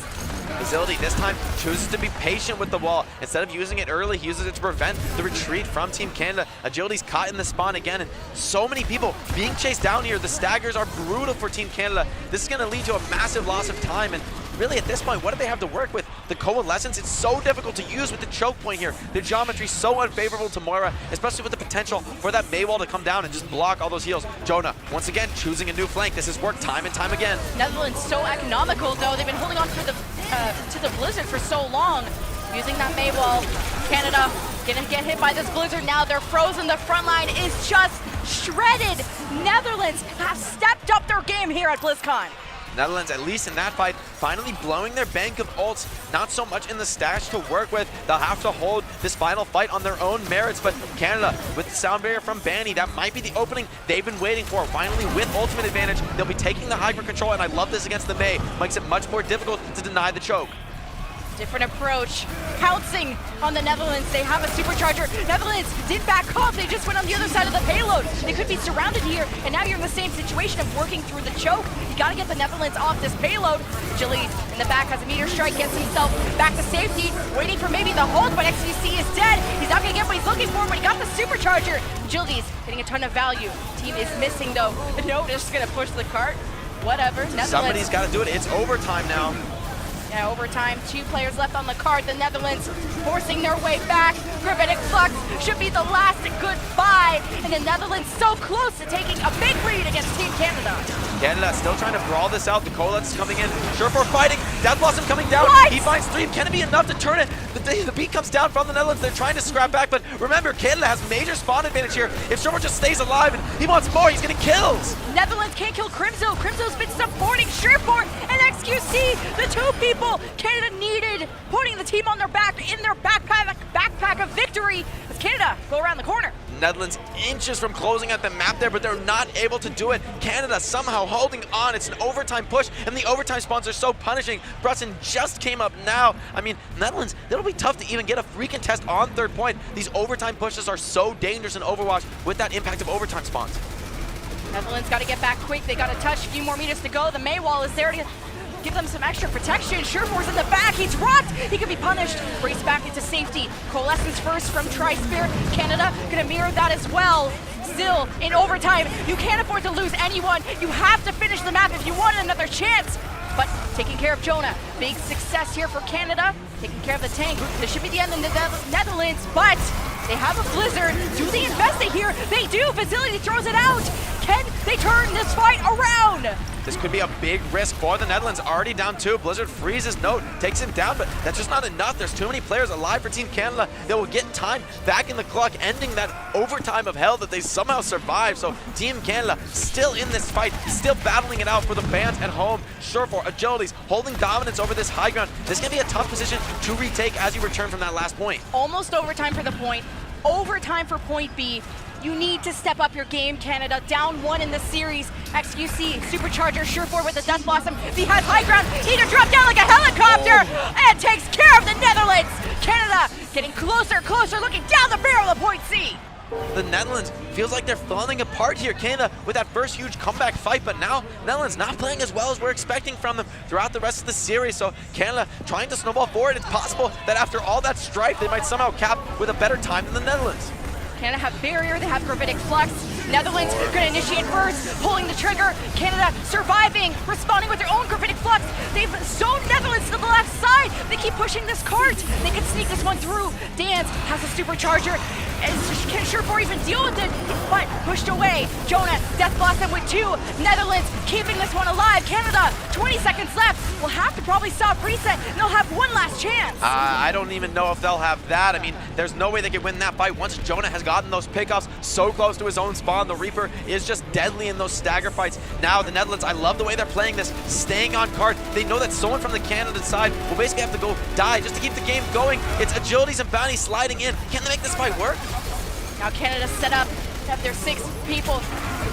Facility this time chooses to be patient with the wall. Instead of using it early, he uses it to prevent the retreat from Team Canada. Agility's caught in the spawn again, and so many people being chased down here. The staggers are brutal for Team Canada. This is going to lead to a massive loss of time, and really at this point, what do they have to work with? The Coalescence, it's so difficult to use with the choke point here. The geometry so unfavorable to Moira, especially with the potential for that May wall to come down and just block all those heals. Jonah, once again, choosing a new flank. This has worked time and time again. Netherlands so economical, though. They've been holding on for the to the blizzard for so long. Using that May wall. Canada gonna get hit by this blizzard now. They're frozen. The front line is just shredded. Netherlands have stepped up their game here at BlizzCon. Netherlands, at least in that fight, finally blowing their bank of ults. Not so much in the stash to work with. They'll have to hold this final fight on their own merits, but Canada, with the sound barrier from Banny, that might be the opening they've been waiting for. Finally, with ultimate advantage, they'll be taking the high ground control, and I love this against the May. Makes it much more difficult to deny the choke. Different approach, pouncing on the Netherlands. They have a Supercharger. Netherlands did back off. They just went on the other side of the payload. They could be surrounded here, and now you're in the same situation of working through the choke. You gotta get the Netherlands off this payload. Agility in the back has a Meteor Strike, gets himself back to safety, waiting for maybe the hold, but XQC is dead. He's not gonna get what he's looking for, but he got the Supercharger. Agility's getting a ton of value. Team is missing though. No, just gonna push the cart. Whatever, Netherlands. Somebody's gotta do it. It's overtime now. Yeah, overtime, 2 players left on the card. The Netherlands forcing their way back. Gravitic Flux should be the last goodbye. And the Netherlands so close to taking a big lead against Team Canada. Canada still trying to brawl this out. The Coalescence is coming in. Surefour fighting. Death Blossom coming down. What? He finds 3. Can it be enough to turn it? The beat comes down from the Netherlands. They're trying to scrap back, but remember, Canada has major spawn advantage here. If Surefour just stays alive and he wants more, he's getting kills. Netherlands can't kill Crimzo. Crimzo's been supporting Surefour and XQC. The 2 people Canada needed, putting the team on their back in their backpack of victory as Canada go around the corner. Netherlands inches from closing out the map there, but they're not able to do it. Canada somehow holding on. It's an overtime push, and the overtime spawns are so punishing. Brunson just came up now. I mean, Netherlands, it'll be tough to even get a free contest on 3rd point. These overtime pushes are so dangerous in Overwatch with that impact of overtime spawns. Netherlands got to get back quick. They got to touch. A few more meters to go. The May wall is there to give them some extra protection. Surefour's in the back. He's rocked. He could be punished. Race back into safety. Coalescence first from Tri-Spirit. Canada gonna mirror that as well. Still in overtime. You can't afford to lose anyone. You have to finish the map if you want another chance. But taking care of Jonah. Big success here for Canada. Taking care of the tank. This should be the end of the Netherlands, but they have a blizzard. Do they invest it here? They do. Facility throws it out. Can they turn this fight around? This could be a big risk for the Netherlands. Already down 2. Blizzard freezes Note, takes him down, but that's just not enough. There's too many players alive for Team Canada that will get time back in the clock, ending that overtime of hell that they somehow survived. So Team Canada still in this fight, still battling it out for the fans at home. Surefour, Agilities, holding dominance over this high ground. This can be a tough position to retake as you return from that last point. Almost overtime for the point. Overtime for point B. You need to step up your game, Canada. Down 1 in the series. XQC, Supercharger, Surefour with the Death Blossom. He has high ground. He can drop down like a helicopter and takes care of the Netherlands. Canada getting closer, looking down the barrel of point C. The Netherlands feels like they're falling apart here. Canada with that first huge comeback fight, but now Netherlands not playing as well as we're expecting from them throughout the rest of the series. So Canada trying to snowball forward. It's possible that after all that strife, they might somehow cap with a better time than the Netherlands. Canada have barrier, they have Gravitic Flux. Netherlands gonna initiate first, pulling the trigger. Canada surviving, responding with their own gravitic flux. They've zoned Netherlands to the left side. They keep pushing this cart. They can sneak this one through. Dance has a supercharger. And can't Surefour even deal with it, but pushed away. Jonah death blast them with 2. Netherlands keeping this one alive. Canada, 20 seconds left. Will have to probably stop reset, and they'll have one last chance. I don't even know if they'll have that. I mean, there's no way they could win that fight. Once Jonah has gotten those pickoffs so close to his own spawn, the Reaper is just deadly in those stagger fights. Now the Netherlands, I love the way they're playing this, staying on card. They know that someone from the Canada side will basically have to go die just to keep the game going. It's agilities and bounties sliding in. Can they make this fight work? Now Canada set up, have their 6 people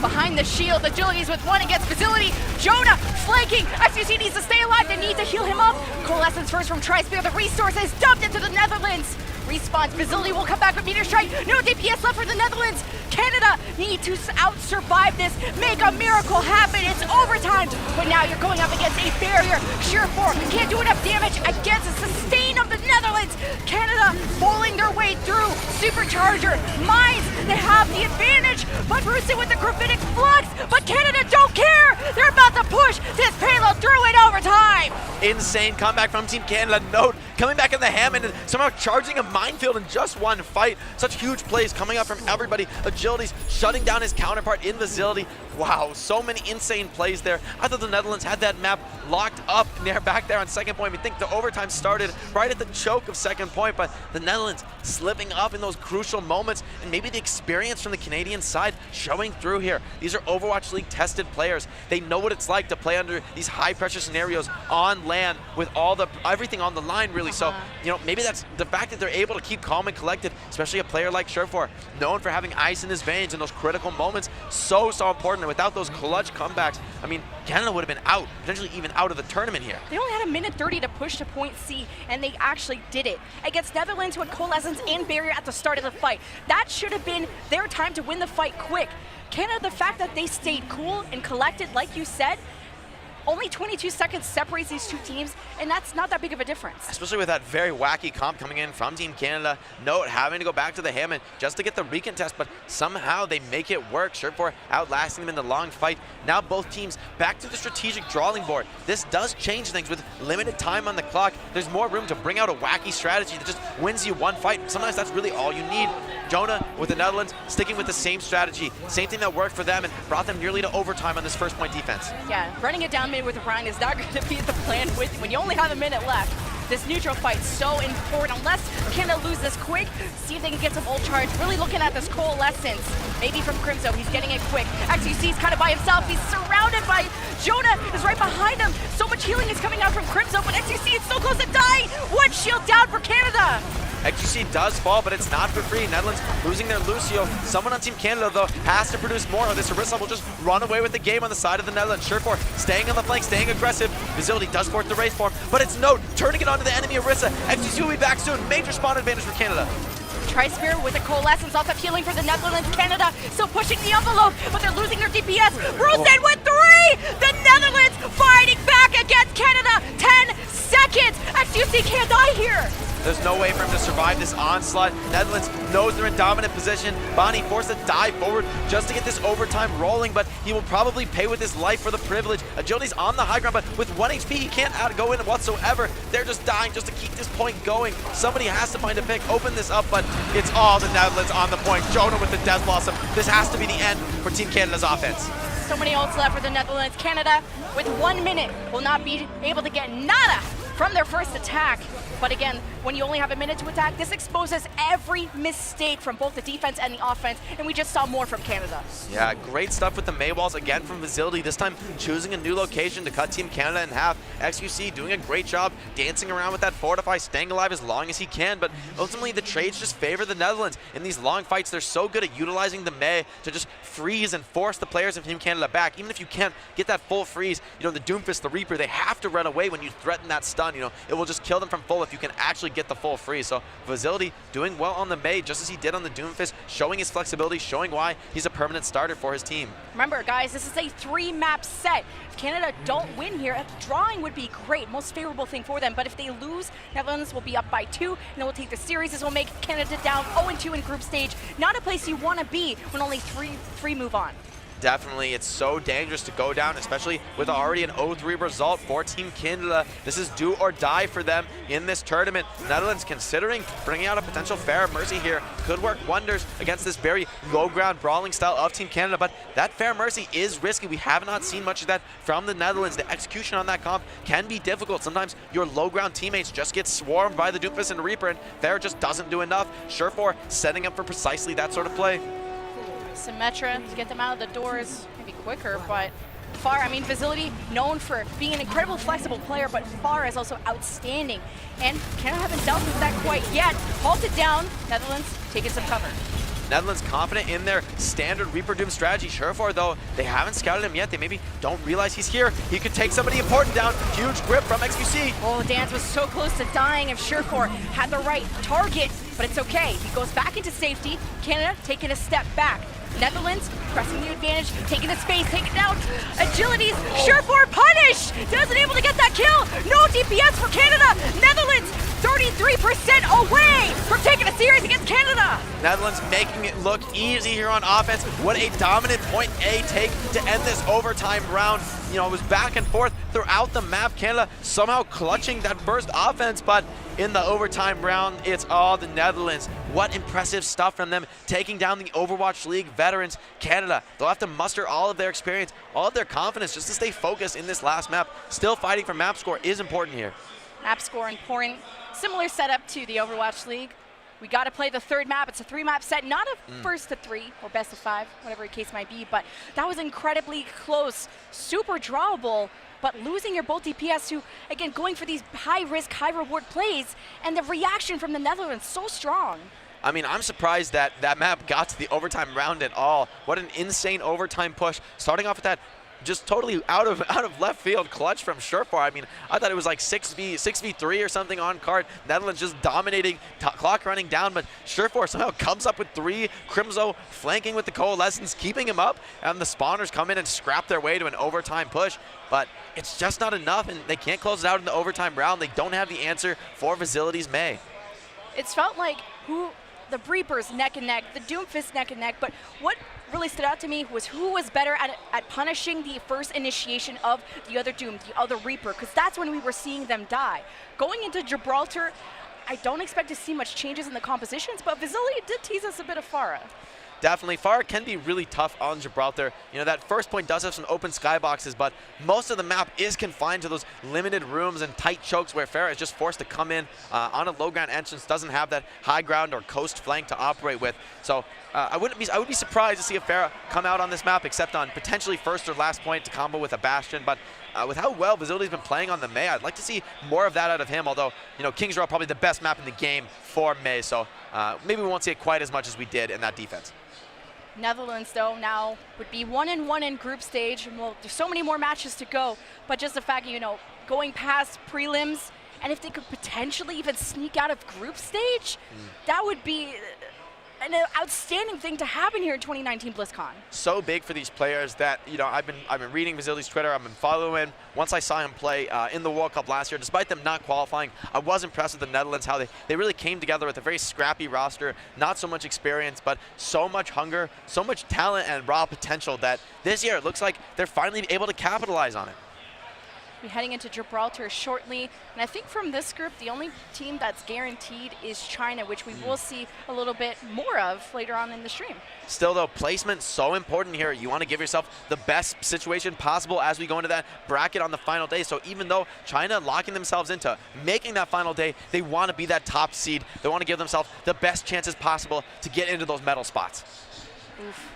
behind the shield. Agilities with 1 against Facility. Jonah flanking. XQC needs to stay alive. They need to heal him up. Coalescence first from Tri-Spear. The resources dumped into the Netherlands. Respawn. Facility will come back with Meteor Strike. No DPS left for the Netherlands. Canada need to out-survive this. Make a miracle happen. It's overtime. But now you're going up against a barrier. Surefour can't do enough damage against the sustain of the Netherlands. Canada bowling their way through. Supercharger. Mines. They have the advantage. But Roosted with the gravitic flux. But Canada don't care. They're about to push this payload through in overtime. Insane comeback from Team Canada. Note coming back in the Hammond and somehow charging a minefield in just one fight. Such huge plays coming up from everybody. Agilities shutting down his counterpart in Facility. Wow, so many insane plays there. I thought the Netherlands had that map locked up back there on second point. We think the overtime started right at the choke of second point, but the Netherlands slipping up in those crucial moments, and maybe the experience from the Canadian side showing through here. These are Overwatch League tested players. They know what it's like to play under these high pressure scenarios on land with everything on the line, really. So, you know, maybe that's the fact that they're able to keep calm and collected, especially a player like Surefour, known for having ice in his veins in those critical moments. So important. And without those clutch comebacks, I mean, Canada would have been out, potentially even out of the tournament here. They only had 1:30 to push to point C, and they actually did it. Against Netherlands, who had Coalescence and Barrier at the start of the fight. That should have been their time to win the fight quick. Canada, the fact that they stayed cool and collected, like you said, only 22 seconds separates these two teams, and that's not that big of a difference. Especially with that very wacky comp coming in from Team Canada. Note having to go back to the Hammond just to get the recontest, but somehow they make it work. Surefour outlasting them in the long fight. Now both teams back to the strategic drawing board. This does change things with limited time on the clock. There's more room to bring out a wacky strategy that just wins you one fight. Sometimes that's really all you need. Jonah with the Netherlands sticking with the same strategy. Same thing that worked for them and brought them nearly to overtime on this first point defense. Yeah, running it down mid with Ryan is not going to be the plan when you only have a minute left. This neutral fight so important. Unless Canada lose this quick, see if they can get some ult charge. Really looking at this Coalescence. Maybe from Crimzo, he's getting it quick. XQC's kind of by himself. He's surrounded by Jonah is right behind him. So much healing is coming out from Crimzo, but XQC is so close to dying. One shield down for Canada. XQC does fall, but it's not for free. Netherlands losing their Lucio. Someone on Team Canada, though, has to produce more, or this Orisa will just run away with the game on the side of the Netherlands. Surefour staying on the flank, staying aggressive. Facility does force the race for him, but it's Note turning it onto the enemy Orisa. XQC will be back soon. Major spawn advantage for Canada. Tri-Spear with a Coalescence, also healing for the Netherlands. Canada still pushing the envelope, but they're losing their DPS. Rosen with 3! The Netherlands fighting back against Canada. 10 seconds. XQC can't die here. There's no way for him to survive this onslaught. Netherlands knows they're in dominant position. Bonnie forced to dive forward just to get this overtime rolling, but he will probably pay with his life for the privilege. Agility's on the high ground, but with 1 HP, he can't go in whatsoever. They're just dying just to keep this point going. Somebody has to find a pick, open this up, but it's all the Netherlands on the point. Jonah with the Death Blossom. This has to be the end for Team Canada's offense. So many ults left for the Netherlands. Canada, with 1 minute, will not be able to get nada from their first attack. But again, when you only have a minute to attack, this exposes every mistake from both the defense and the offense, and we just saw more from Canada. Yeah, great stuff with the Maywalls again from Facility, this time choosing a new location to cut Team Canada in half. XQC doing a great job dancing around with that Fortify, staying alive as long as he can, but ultimately the trades just favor the Netherlands. In these long fights, they're so good at utilizing the May to just freeze and force the players of Team Canada back. Even if you can't get that full freeze, you know, the Doomfist, the Reaper, they have to run away when you threaten that stun. You know, it will just kill them from full if you can actually get the full free. So Facility doing well on the Mei, just as he did on the Doomfist, showing his flexibility, showing why he's a permanent starter for his team. Remember, guys, this is a 3-map set. If Canada don't win here, drawing would be great, most favorable thing for them. But if they lose, Netherlands will be up by 2, and it will take the series. This will make Canada down 0-2 in group stage. Not a place you want to be when only three move on. Definitely, it's so dangerous to go down, especially with already an 0-3 result for Team Canada. This is do or die for them in this tournament. Netherlands considering bringing out a potential Fair Mercy here. Could work wonders against this very low ground brawling style of Team Canada, but that Fair Mercy is risky. We have not seen much of that from the Netherlands. The execution on that comp can be difficult. Sometimes your low ground teammates just get swarmed by the Doomfist and Reaper, and Fair just doesn't do enough. Surefour setting up for precisely that sort of play. Symmetra to get them out of the doors, maybe quicker, but Far, I mean, Facility known for being an incredible flexible player, but Far is also outstanding. And Canada haven't dealt with that quite yet. Halted down, Netherlands taking some cover. Netherlands confident in their standard Reaper Doom strategy. Surefour, though, they haven't scouted him yet. They maybe don't realize he's here. He could take somebody important down. Huge grip from XQC. Oh, Dance was so close to dying if Surefour had the right target, but it's okay. He goes back into safety. Canada taking a step back. Netherlands pressing the advantage, taking the space, taking out Agilities. Surefour punish! Doesn't able to get that kill. No DPS for Canada. Netherlands 33% away from taking a series against Canada. Netherlands making it look easy here on offense. What a dominant point A take to end this overtime round. You know, it was back and forth throughout the map. Canada somehow clutching that first offense, but in the overtime round, it's all the Netherlands. What impressive stuff from them, taking down the Overwatch League veterans. Canada, they'll have to muster all of their experience, all of their confidence just to stay focused in this last map. Still fighting for map score is important here. Map score important. Similar setup to the Overwatch League. We got to play the third map. It's a 3-map set, not a first to 3 or best of 5, whatever the case might be, but that was incredibly close, super drawable, but losing your bolt DPS who, again, going for these high-risk, high-reward plays, and the reaction from the Netherlands so strong. I mean, I'm surprised that that map got to the overtime round at all. What an insane overtime push. Starting off with that just totally out of left field clutch from Surefour. I mean, I thought it was like 6v3 or something on card. Netherlands just dominating, clock running down, but Surefour somehow comes up with 3. Crimzo flanking with the Coalescence, keeping him up, and the spawners come in and scrap their way to an overtime push. But it's just not enough, and they can't close it out in the overtime round. They don't have the answer for Facility's Mei. It's felt like the Reapers neck and neck, the Doomfist neck and neck, but what really stood out to me was who was better at punishing the first initiation of the other Doom, the other Reaper, because that's when we were seeing them die. Going into Gibraltar, I don't expect to see much changes in the compositions, but Facility did tease us a bit of Farah. Definitely, Farah can be really tough on Gibraltar. You know, that first point does have some open skyboxes, but most of the map is confined to those limited rooms and tight chokes where Farah is just forced to come in on a low ground entrance, doesn't have that high ground or coast flank to operate with. So I would be surprised to see a Farah come out on this map, except on potentially first or last point to combo with a Bastion. But with how well Facility's been playing on the Mei, I'd like to see more of that out of him. Although, you know, Kings Row probably the best map in the game for Mei, so maybe we won't see it quite as much as we did in that defense. Netherlands, though, now would be 1-1 in group stage. Well, there's so many more matches to go, but just the fact, you know, going past prelims, and if they could potentially even sneak out of group stage, that would be an outstanding thing to happen here in 2019 BlizzCon. So big for these players that, you know, I've been reading Facility's Twitter, I've been following. Once I saw him play in the World Cup last year, despite them not qualifying, I was impressed with the Netherlands, how they really came together with a very scrappy roster, not so much experience, but so much hunger, so much talent and raw potential that this year it looks like they're finally able to capitalize on it. We're heading into Gibraltar shortly, and I think from this group, the only team that's guaranteed is China, which we will see a little bit more of later on in the stream. Still, though, placement's so important here. You want to give yourself the best situation possible as we go into that bracket on the final day. So even though China locking themselves into making that final day, they want to be that top seed. They want to give themselves the best chances possible to get into those medal spots. Oof.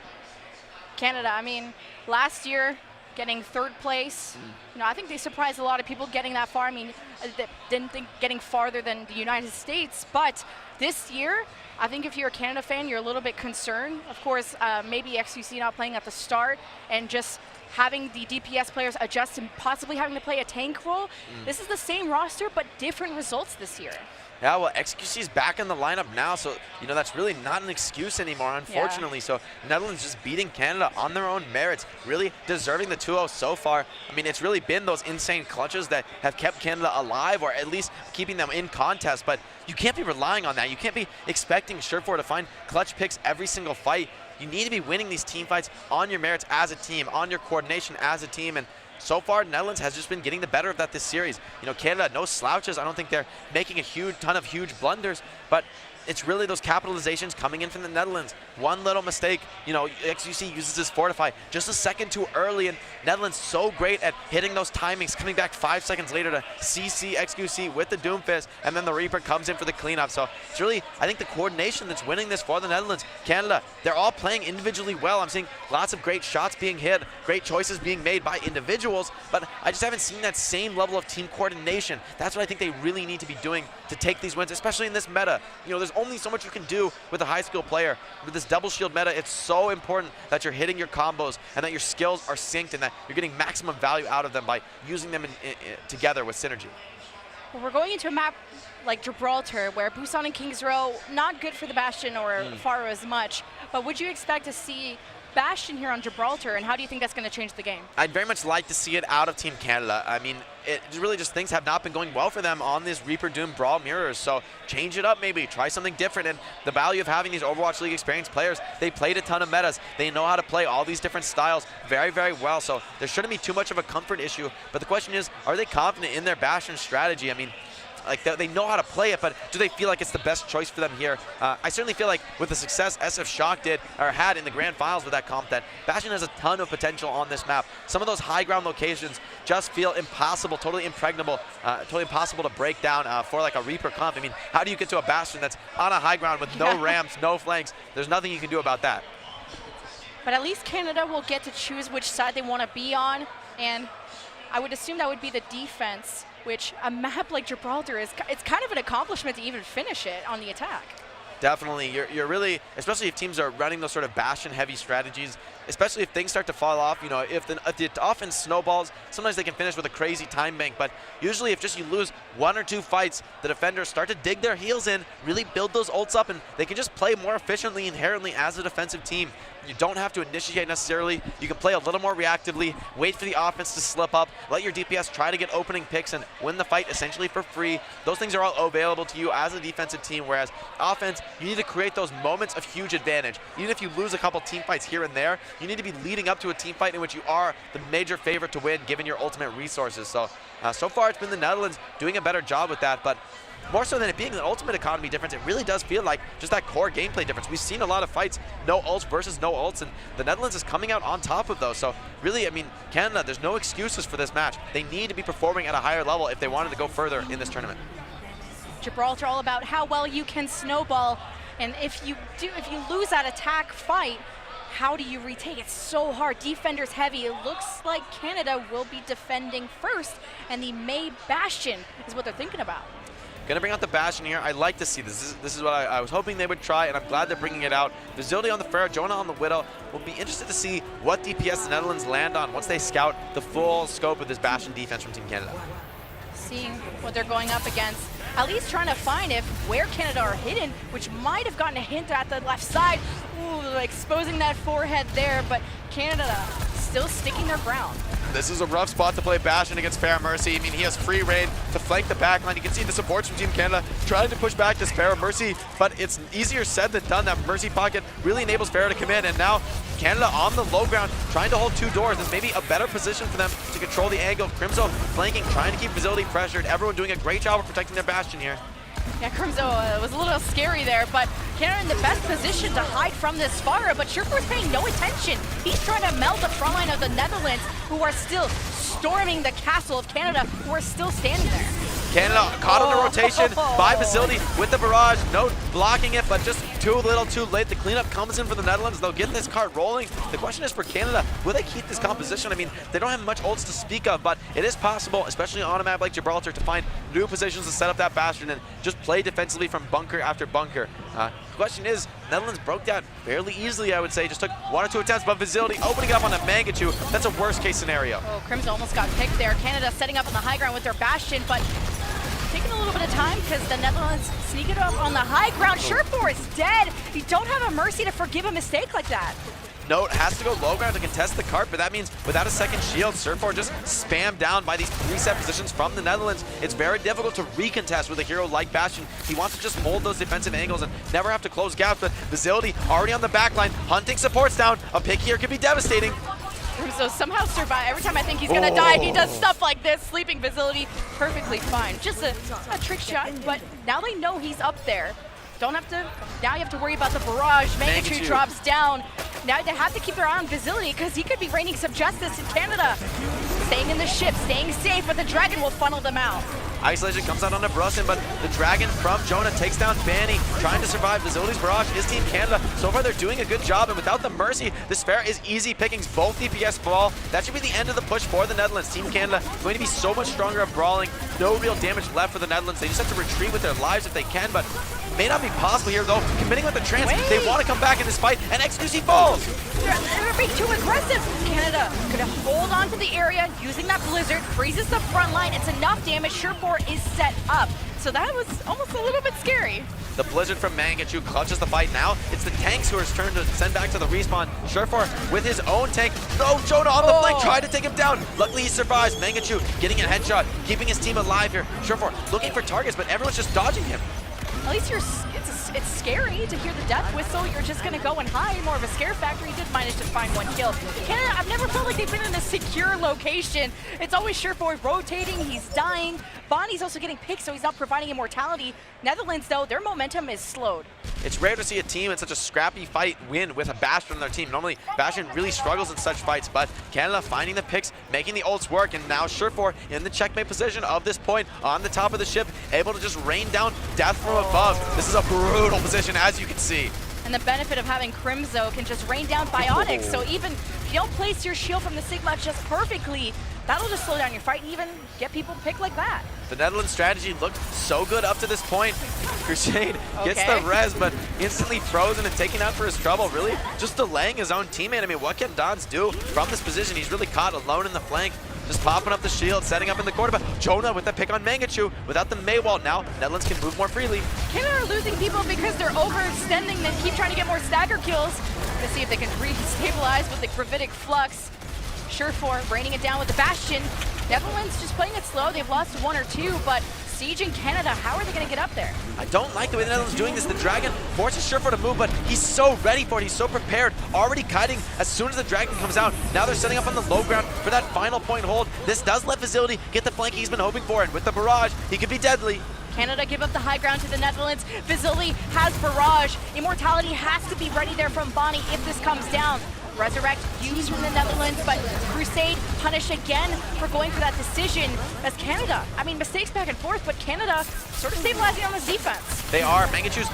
Canada, I mean, last year, getting 3rd place. You know, I think they surprised a lot of people getting that far. I mean, they didn't think getting farther than the United States, but this year, I think if you're a Canada fan, you're a little bit concerned. Of course, maybe XQC not playing at the start and just having the DPS players adjust and possibly having to play a tank role. This is the same roster, but different results this year. Yeah, well, XQC is back in the lineup now, so, that's really not an excuse anymore, unfortunately. Yeah. So Netherlands just beating Canada on their own merits, really deserving the 2-0 so far. I mean, it's really been those insane clutches that have kept Canada alive, or at least keeping them in contest, but you can't be relying on that. You can't be expecting Surefour to find clutch picks every single fight. You need to be winning these team fights on your merits as a team, on your coordination as a team, and so far, Netherlands has just been getting the better of that this series. Canada, no slouches. I don't think they're making a ton of huge blunders, but it's really those capitalizations coming in from the Netherlands. One little mistake, XQC uses this Fortify just a second too early, and Netherlands so great at hitting those timings, coming back 5 seconds later to CC XQC with the Doomfist, and then the Reaper comes in for the cleanup. So it's really, I think, the coordination that's winning this for the Netherlands. Canada, they're all playing individually well. I'm seeing lots of great shots being hit, great choices being made by individuals, but I just haven't seen that same level of team coordination. That's what I think they really need to be doing to take these wins, especially in this meta. There's only so much you can do with a high skill player. With this double shield meta, it's so important that you're hitting your combos and that your skills are synced and that you're getting maximum value out of them by using them together with synergy. Well, we're going into a map like Gibraltar, where Busan and Kings Row, not good for the Bastion or Faro as much, but would you expect to see Bastion here on Gibraltar, and how do you think that's going to change the game? I'd very much like to see it out of Team Canada. I mean, it really just, things have not been going well for them on this Reaper Doom Brawl mirrors, so change it up maybe, try something different, and the value of having these Overwatch League experienced players, they played a ton of metas, they know how to play all these different styles very, very well, so there shouldn't be too much of a comfort issue, but the question is, are they confident in their Bastion strategy? I mean, like they know how to play it, but do they feel like it's the best choice for them here? I certainly feel like with the success SF Shock had in the grand finals with that comp, that Bastion has a ton of potential on this map. Some of those high ground locations just feel impossible, totally impregnable, totally impossible to break down for like a Reaper comp. I mean, how do you get to a Bastion that's on a high ground with no ramps, no flanks? There's nothing you can do about that. But at least Canada will get to choose which side they want to be on, and I would assume that would be the defense, which a map like Gibraltar it's kind of an accomplishment to even finish it on the attack. Definitely, you're really, especially if teams are running those sort of Bastion-heavy strategies, especially if things start to fall off, if the offense snowballs, sometimes they can finish with a crazy time bank, but usually if just you lose 1 or 2 fights, the defenders start to dig their heels in, really build those ults up, and they can just play more efficiently inherently as a defensive team. You don't have to initiate necessarily. You can play a little more reactively, wait for the offense to slip up, let your DPS try to get opening picks and win the fight essentially for free. Those things are all available to you as a defensive team, whereas offense, you need to create those moments of huge advantage. Even if you lose a couple team fights here and there, you need to be leading up to a team fight in which you are the major favorite to win given your ultimate resources. So, so far it's been the Netherlands doing a better job with that, but more so than it being an ultimate economy difference, it really does feel like just that core gameplay difference. We've seen a lot of fights, no ults versus no ults, and the Netherlands is coming out on top of those. So really, I mean, Canada, there's no excuses for this match. They need to be performing at a higher level if they wanted to go further in this tournament. Gibraltar all about how well you can snowball, and if you lose that attack fight, how do you retake? It's so hard. Defenders heavy. It looks like Canada will be defending first, and the May Bastion is what they're thinking about. Gonna bring out the Bastion here. I like to see this. This is what I was hoping they would try, and I'm glad they're bringing it out. Vizildi on the Pharah, Jonah on the Widow. We'll be interested to see what DPS the Netherlands land on once they scout the full scope of this Bastion defense from Team Canada. Seeing what they're going up against, at least trying to find where Canada are hidden, which might have gotten a hint at the left side. Ooh, exposing that forehead there, but Canada still sticking their ground. This is a rough spot to play Bastion against Pharah Mercy. I mean, he has free reign to flank the backline. You can see the supports from Team Canada trying to push back this Pharah Mercy, but it's easier said than done. That Mercy pocket really enables Pharah to come in, and now Canada on the low ground trying to hold 2 doors. This may be a better position for them to control the angle. Crimzo flanking, trying to keep Vizildi pressured. Everyone doing a great job of protecting their Bastion here. Yeah, Crimzo was a little scary there, but Canada in the best position to hide from this Pharah, but Surefour's paying no attention. He's trying to melt the front line of the Netherlands, who are still storming the castle of Canada, who are still standing there. Canada caught on the rotation by Facility with the barrage. No blocking it, but just too little, too late. The cleanup comes in for the Netherlands. They'll get this cart rolling. The question is for Canada, will they keep this composition? I mean, they don't have much ults to speak of, but it is possible, especially on a map like Gibraltar, to find new positions to set up that Bastion and just play defensively from bunker after bunker. The question is, Netherlands broke that fairly easily, I would say. Just took 1 or 2 attempts, but Facility opening up on a Mangachu. That's a worst case scenario. Oh, Crimson almost got picked there. Canada setting up on the high ground with their Bastion, but taking a little bit of time because the Netherlands sneak it up on the high ground. Surefour is dead. You don't have a mercy to forgive a mistake like that. Note has to go low ground to contest the cart, but that means without a second shield, Surefour just spammed down by these preset positions from the Netherlands. It's very difficult to recontest with a hero like Bastion. He wants to just hold those defensive angles and never have to close gaps, but Facility already on the back line, hunting supports down. A pick here could be devastating. So somehow survive. Every time I think he's gonna die, he does stuff like this. Sleeping Facility, perfectly fine. Just a trick shot, but now they know he's up there. Don't have to, now you have to worry about the barrage. Mangachu drops down. Now they have to keep their eye on Facility because he could be reigning some justice in Canada. Staying in the ship, staying safe, but the Dragon will funnel them out. Isolation comes out onto Brussin, but the Dragon from Jonah takes down Banny, trying to survive Facility's barrage. Is Team Canada. So far they're doing a good job, and without the Mercy, this fair is easy pickings. Both DPS fall. That should be the end of the push for the Netherlands. Team Canada going to be so much stronger at brawling. No real damage left for the Netherlands. They just have to retreat with their lives if they can, but may not be possible here though. Committing with the trance, they want to come back in this fight, and XQC falls. They're being too aggressive. Canada gonna hold on to the area, using that Blizzard, freezes the front line. It's enough damage. Surefour is set up. So that was almost a little bit scary. The Blizzard from Mangachu clutches the fight now. It's the tanks who are turned to send back to the respawn. Surefour with his own tank. No, Jonah on the flank, tried to take him down. Luckily he survives. Mangachu getting a headshot, keeping his team alive here. Surefour looking for targets, but everyone's just dodging him. At least it's scary to hear the death whistle. You're just gonna go and hide. More of a scare factor. He did manage to find 1 kill. Canada, I've never felt like they've been in a secure location. It's always Surefour rotating. He's dying. Bonnie's also getting picked, so he's not providing immortality. Netherlands, though, their momentum is slowed. It's rare to see a team in such a scrappy fight win with a Bastion on their team. Normally, Bastion really struggles in such fights, but Canada finding the picks, making the ults work, and now Surefour in the checkmate position of this point on the top of the ship, able to just rain down death from above. This is a brutal position, as you can see. And the benefit of having Crimzo can just rain down biotics, so even if you don't place your shield from the Sigma just perfectly, that'll just slow down your fight and even get people picked like that. The Netherlands strategy looked so good up to this point. Crusade gets the res, but instantly frozen and taken out for his trouble, really just delaying his own teammate. I mean, what can Dons do from this position? He's really caught alone in the flank, just popping up the shield, setting up in the corner, but Jonah with the pick on Mangachu. Without the Maywalt now, Netherlands can move more freely. Canada are losing people because they're overextending and keep trying to get more stagger kills. Let's see if they can re-stabilize with the Gravitic Flux. Surefour raining it down with the Bastion. Netherlands just playing it slow. They've lost 1 or 2, but Siege in Canada, how are they going to get up there? I don't like the way the Netherlands doing this. The Dragon forces Surefour to move, but he's so ready for it. He's so prepared, already kiting as soon as the Dragon comes out. Now they're setting up on the low ground for that final point hold. This does let Facility get the flank he's been hoping for, and with the barrage, he could be deadly. Canada give up the high ground to the Netherlands. Facility has barrage. Immortality has to be ready there from Bonnie if this comes down. Resurrect used from the Netherlands, but Crusade punished again for going for that decision as Canada. I mean, mistakes back and forth, but Canada sort of stabilizing on this defense. They are. Mangachu's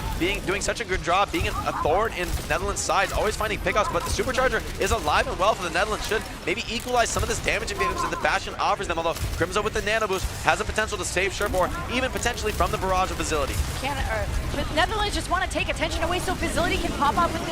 doing such a good job, being a thorn in Netherlands' sides, always finding pickoffs, but the Supercharger is alive and well for the Netherlands. Should maybe equalize some of this damage advantage that the Bastion offers them, although Crimzo with the Nano Boost has the potential to save Surefour, even potentially from the barrage of Facility. The Netherlands just want to take attention away so Facility can pop up with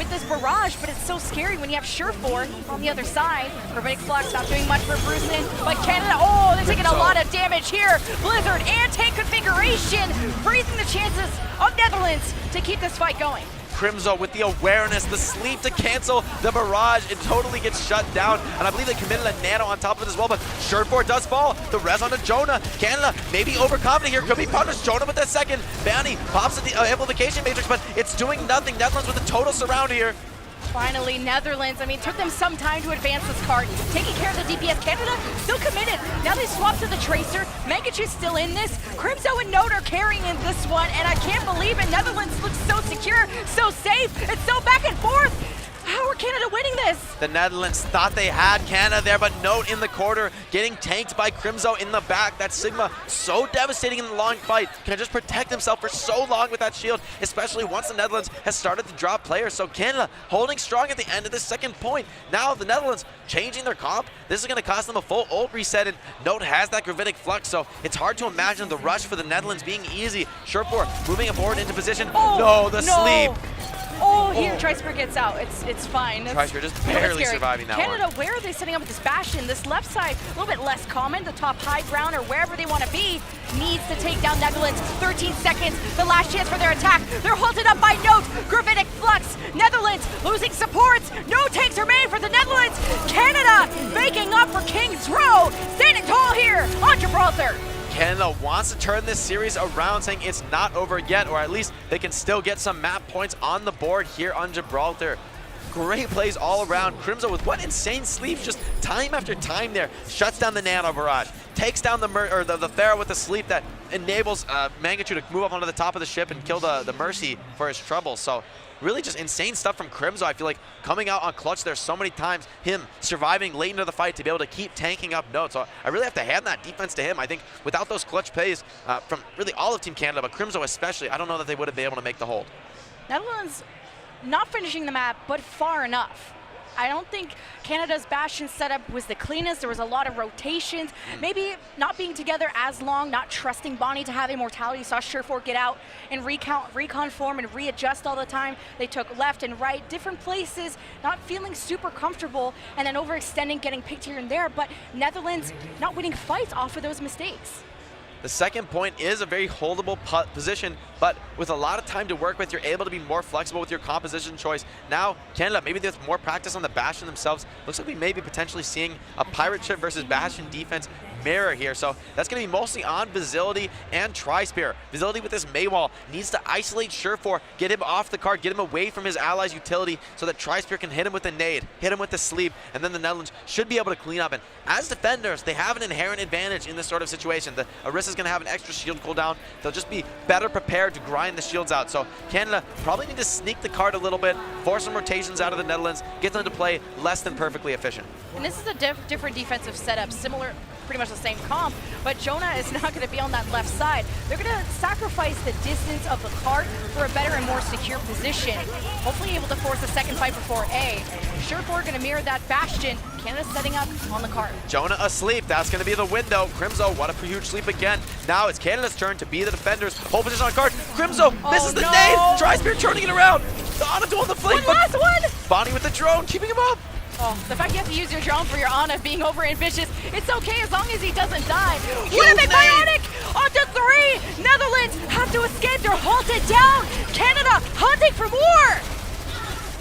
this barrage, but it's so scary when you have Surefour on the other side. Gravitic Flux not doing much for Brucein, but Canada, oh, they're taking a lot of damage here. Blizzard and tank configuration, freezing the chances of Netherlands to keep this fight going. Crimzo with the awareness, the sleep to cancel the barrage. It totally gets shut down, and I believe they committed a nano on top of it as well, but Surefour does fall. The res onto Jonah. Canada maybe overconfident here, could be punished. Jonah with that second. Bounty pops at the amplification matrix, but it's doing nothing. Netherlands with a total surround here. Finally, Netherlands, I mean, it took them some time to advance this card. Taking care of the DPS. Canada still committed. Now they swap to the Tracer. Mangachu's still in this. Crimzo and Note are carrying in this one, and I can't believe it. Netherlands looks so secure, so safe. It's so back and forth. How are Canada winning this. The Netherlands thought they had Canada there, but Note in the corner, getting tanked by Crimzo in the back. That Sigma so devastating in the long fight. Can just protect himself for so long with that shield, especially once the Netherlands has started to drop players. So Canada holding strong at the end of the second point. Now the Netherlands changing their comp. This is going to cost them a full ult reset, and Note has that gravitic flux, so it's hard to imagine the rush for the Netherlands being easy. Surefour moving forward into position. Oh, no, the sleep. Oh, here Triceper gets out. It's fine. Triceper just barely surviving that Canada, one. where are they setting up with this Bastion? This left side, a little bit less common. The top high ground or wherever they want to be needs to take down Netherlands. 13 seconds, the last chance for their attack. They're halted up by Note. Gravitic flux. Netherlands losing supports. No tanks remain for the Netherlands. Canada making up for King's Row. Standing tall here on Gibraltar. Canada wants to turn this series around, saying it's not over yet, or at least they can still get some map points on the board here on Gibraltar. Great plays all around. Crimzo with what insane sleeps, just time after time there. Shuts down the Nano Barrage, takes down the Thera with the sleep that enables Mangachu to move up onto the top of the ship and kill the Mercy for his trouble. So really just insane stuff from Crimzo. I feel like coming out on clutch there so many times, him surviving late into the fight to be able to keep tanking up Note. So I really have to hand that defense to him. I think without those clutch plays from really all of Team Canada, but Crimzo especially, I don't know that they would have been able to make the hold. Netherlands not finishing the map, but far enough. I don't think Canada's Bastion setup was the cleanest. There was a lot of rotations. Maybe not being together as long, not trusting Bonnie to have immortality. Saw Surefour get out and recon form and readjust all the time. They took left and right, different places, not feeling super comfortable, and then overextending, getting picked here and there. But Netherlands not winning fights off of those mistakes. The second point is a very holdable position, but with a lot of time to work with, you're able to be more flexible with your composition choice. Now, Canada, maybe there's more practice on the Bastion themselves. Looks like we may be potentially seeing a Pirate Ship versus Bastion defense mirror here. So that's going to be mostly on Visibility and Tri-Spear. Visibility with this Maywall needs to isolate Surefour, get him off the card, get him away from his allies' utility so that Tri-Spear can hit him with the nade, hit him with the sleep, and then the Netherlands should be able to clean up. And as defenders, they have an inherent advantage in this sort of situation. The Orisa's going to have an extra shield cooldown. They'll just be better prepared to grind the shields out. So Canada probably need to sneak the card a little bit, force some rotations out of the Netherlands, get them to play less than perfectly efficient. And this is a different defensive setup, similar, pretty much the same comp, but Jonah is not going to be on that left side. They're going to sacrifice the distance of the cart for a better and more secure position. Hopefully able to force a second fight before A. Surefour going to mirror that Bastion. Canada setting up on the cart. Jonah asleep. That's going to be the window. Crimzo, what a huge sleep again. Now it's Canada's turn to be the defenders. Whole position on cart. Crimzo misses the nade. Tri-Spear turning it around. The Ana duel the flame. One last one. Bonnie with the drone, keeping him up. Oh, the fact you have to use your drone for your Ana being over-ambitious, it's okay as long as he doesn't die. What if Bionic onto 3? Netherlands have to escape. They're halted down. Canada hunting for more.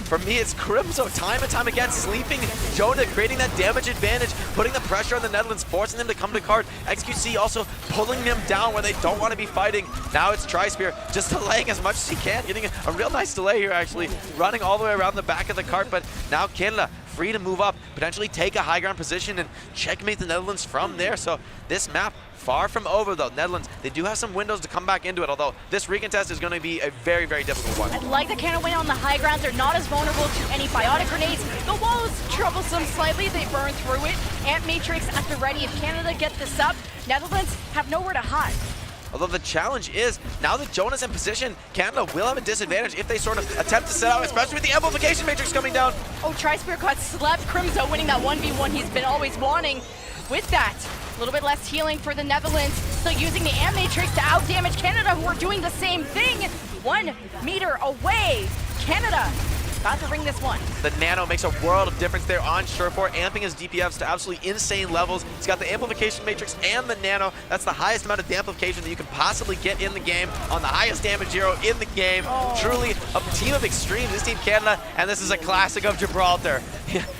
For me, it's Crimzo time and time again, sleeping Jonah, creating that damage advantage, putting the pressure on the Netherlands, forcing them to come to card. XQC also pulling them down where they don't want to be fighting. Now it's Tri-Spear just delaying as much as he can, getting a real nice delay here actually, running all the way around the back of the cart, but now Canada free to move up, potentially take a high ground position and checkmate the Netherlands from there. So this map far from over though. Netherlands, they do have some windows to come back into it, although this recontest is going to be a very, very difficult one. I'd like the Canada win on the high ground. They're not as vulnerable to any biotic grenades. The wall is troublesome slightly. They burn through it. Amp Matrix at the ready. If Canada get this up, Netherlands have nowhere to hide. Although the challenge is, now that Jonah's in position, Canada will have a disadvantage if they sort of attempt to set out, especially with the amplification matrix coming down. Oh, Tri-Spear got slept. Crimzo winning that 1v1 he's been always wanting. With that, a little bit less healing for the Netherlands. Still using the Amp Matrix to out-damage Canada, who are doing the same thing. 1 meter away. Canada about to ring this one. The Nano makes a world of difference there on Surefour, amping his DPFs to absolutely insane levels. He's got the amplification matrix and the Nano. That's the highest amount of amplification that you can possibly get in the game on the highest damage hero in the game. Oh. Truly a team of extremes, this Team Canada, and this is a classic of Gibraltar.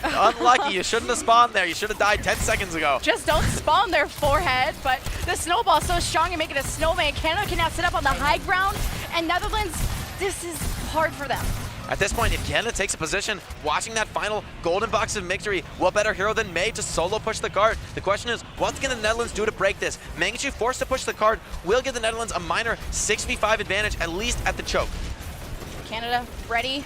Unlucky, you shouldn't have spawned there. You should have died 10 seconds ago. Just don't spawn their forehead, but the snowball's so strong and making a snowman. Canada can now sit up on the high ground, and Netherlands, this is hard for them. At this point, if Canada takes a position, watching that final golden box of victory, what better hero than May to solo push the card? The question is, what can the Netherlands do to break this? Mangachu forced to push the card will give the Netherlands a minor 6v5 advantage, at least at the choke. Canada ready.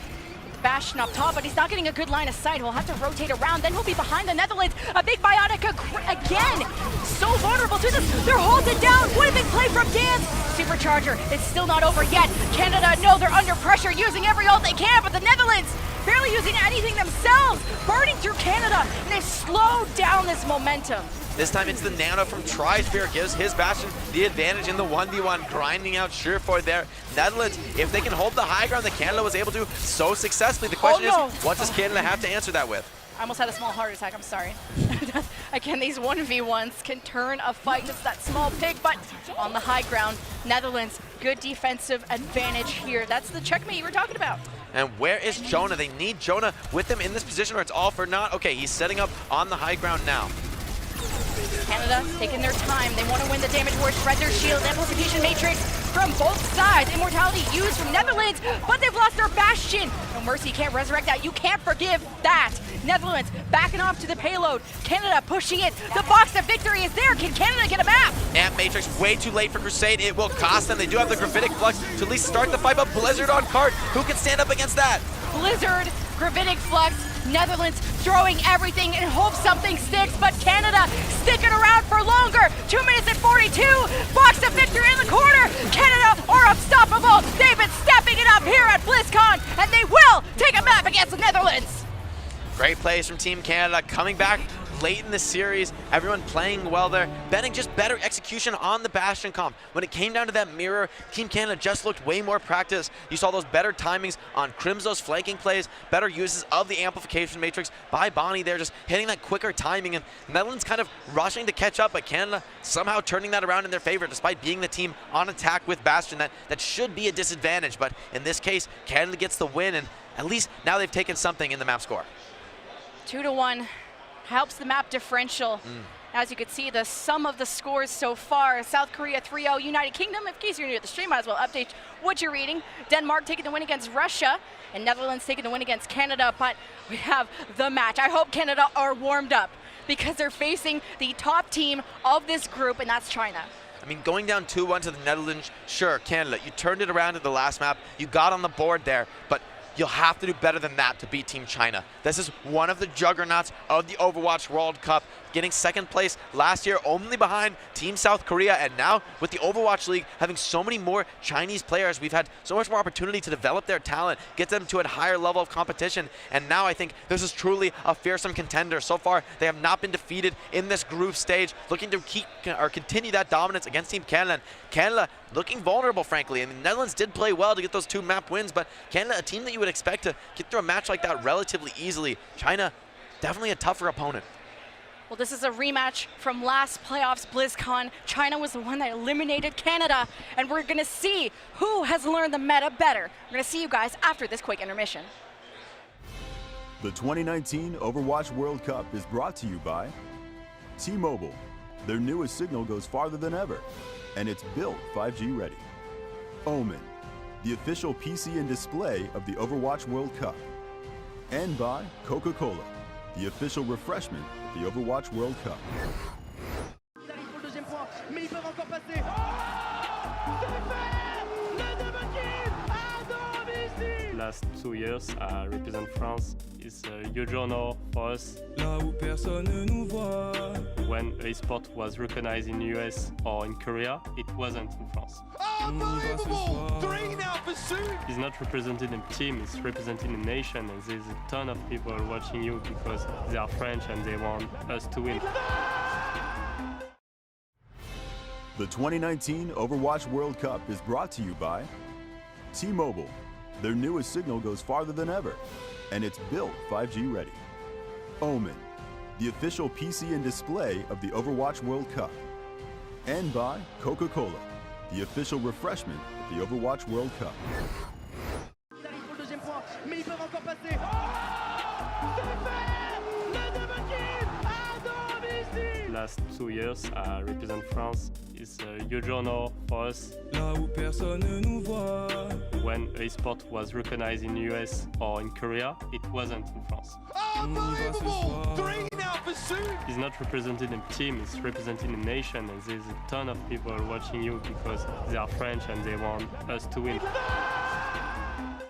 Bastion up top, but he's not getting a good line of sight. He'll have to rotate around, then he'll be behind the Netherlands. A big Biotic again. So vulnerable to this. They're halted down. What a big play from Dance. Supercharger, it's still not over yet. Canada, no, they're under pressure, using every ult they can, but the Netherlands barely using anything themselves, burning through Canada, and they've slowed down this momentum. This time it's the Nano from TriSphere, gives his Bastion the advantage in the 1v1, grinding out Surefoy there. Netherlands, if they can hold the high ground that Canada was able to so successfully, the question is, what does Canada have to answer that with? I almost had a small heart attack, I'm sorry. Again, these 1v1s can turn a fight, just that small pick, but on the high ground, Netherlands, good defensive advantage here. That's the checkmate you were talking about. And where is Jonah? They need Jonah with them in this position, or it's all for naught. Okay, he's setting up on the high ground now. Canada taking their time. They want to win the damage war, spread their shield, amplification matrix from both sides. Immortality used from Netherlands, but they've lost their Bastion. No Mercy can't resurrect that. You can't forgive that. Netherlands backing off to the payload. Canada pushing it. The box of victory is there. Can Canada get a map? Amp Matrix way too late for Crusade. It will cost them. They do have the Gravitic Flux to at least start the fight, but Blizzard on card. Who can stand up against that? Blizzard, Gravitic Flux, Netherlands throwing everything and hope something sticks, but Canada sticking around for longer. 2 minutes and 42, box of victory in the corner. Canada are unstoppable. They've been stepping it up here at BlizzCon, and they will take a map against the Netherlands. Great plays from Team Canada, coming back late in the series, everyone playing well there. Betting just better execution on the Bastion comp. When it came down to that mirror, Team Canada just looked way more practiced. You saw those better timings on Crimzo's flanking plays, better uses of the amplification matrix by Bonnie there, just hitting that quicker timing, and Netherlands kind of rushing to catch up, but Canada somehow turning that around in their favor despite being the team on attack with Bastion. That should be a disadvantage, but in this case, Canada gets the win, and at least now they've taken something in the map score. 2-1. Helps the map differential. As you can see, the sum of the scores so far, South Korea 3-0, United Kingdom, in case you're new to the stream, might as well update what you're reading. Denmark taking the win against Russia, and Netherlands taking the win against Canada, but we have the match. I hope Canada are warmed up because they're facing the top team of this group, and that's China. I mean, going down 2-1 to the Netherlands, sure, Canada, you turned it around in the last map, you got on the board there, but you'll have to do better than that to beat Team China. This is one of the juggernauts of the Overwatch World Cup, getting second place last year only behind Team South Korea, and now with the Overwatch League having so many more Chinese players, we've had so much more opportunity to develop their talent, get them to a higher level of competition, and now I think this is truly a fearsome contender. So far, they have not been defeated in this group stage, looking to continue that dominance against Team Canada. Canada looking vulnerable, frankly. I mean, the Netherlands did play well to get those 2 map wins, but Canada, a team that you would expect to get through a match like that relatively easily. China, definitely a tougher opponent. Well, this is a rematch from last playoffs BlizzCon. China was the one that eliminated Canada, and we're gonna see who has learned the meta better. We're gonna see you guys after this quick intermission. The 2019 Overwatch World Cup is brought to you by T-Mobile. Their newest signal goes farther than ever, and it's built 5G ready. Omen, the official PC and display of the Overwatch World Cup. And by Coca-Cola, the official refreshment of the Overwatch World Cup. Last 2 years, I represent France. It's a huge honor for us. When esport was recognized in the US or in Korea, it wasn't in France. Unbelievable! 3 now for Sue! It's not representing a team, it's representing a nation, and there's a ton of people watching you because they are French and they want us to win. The 2019 Overwatch World Cup is brought to you by T-Mobile. Their newest signal goes farther than ever, and it's built 5G ready. Omen, the official PC and display of the Overwatch World Cup. And by Coca-Cola, the official refreshment of the Overwatch World Cup. Last 2 years, I represent France. It's a huge honor for us. When esport was recognized in the US or in Korea, it wasn't in France. Unbelievable! 3 now for Sue! It's not representing a team, it's representing a nation, and there's a ton of people watching you because they are French and they want us to win.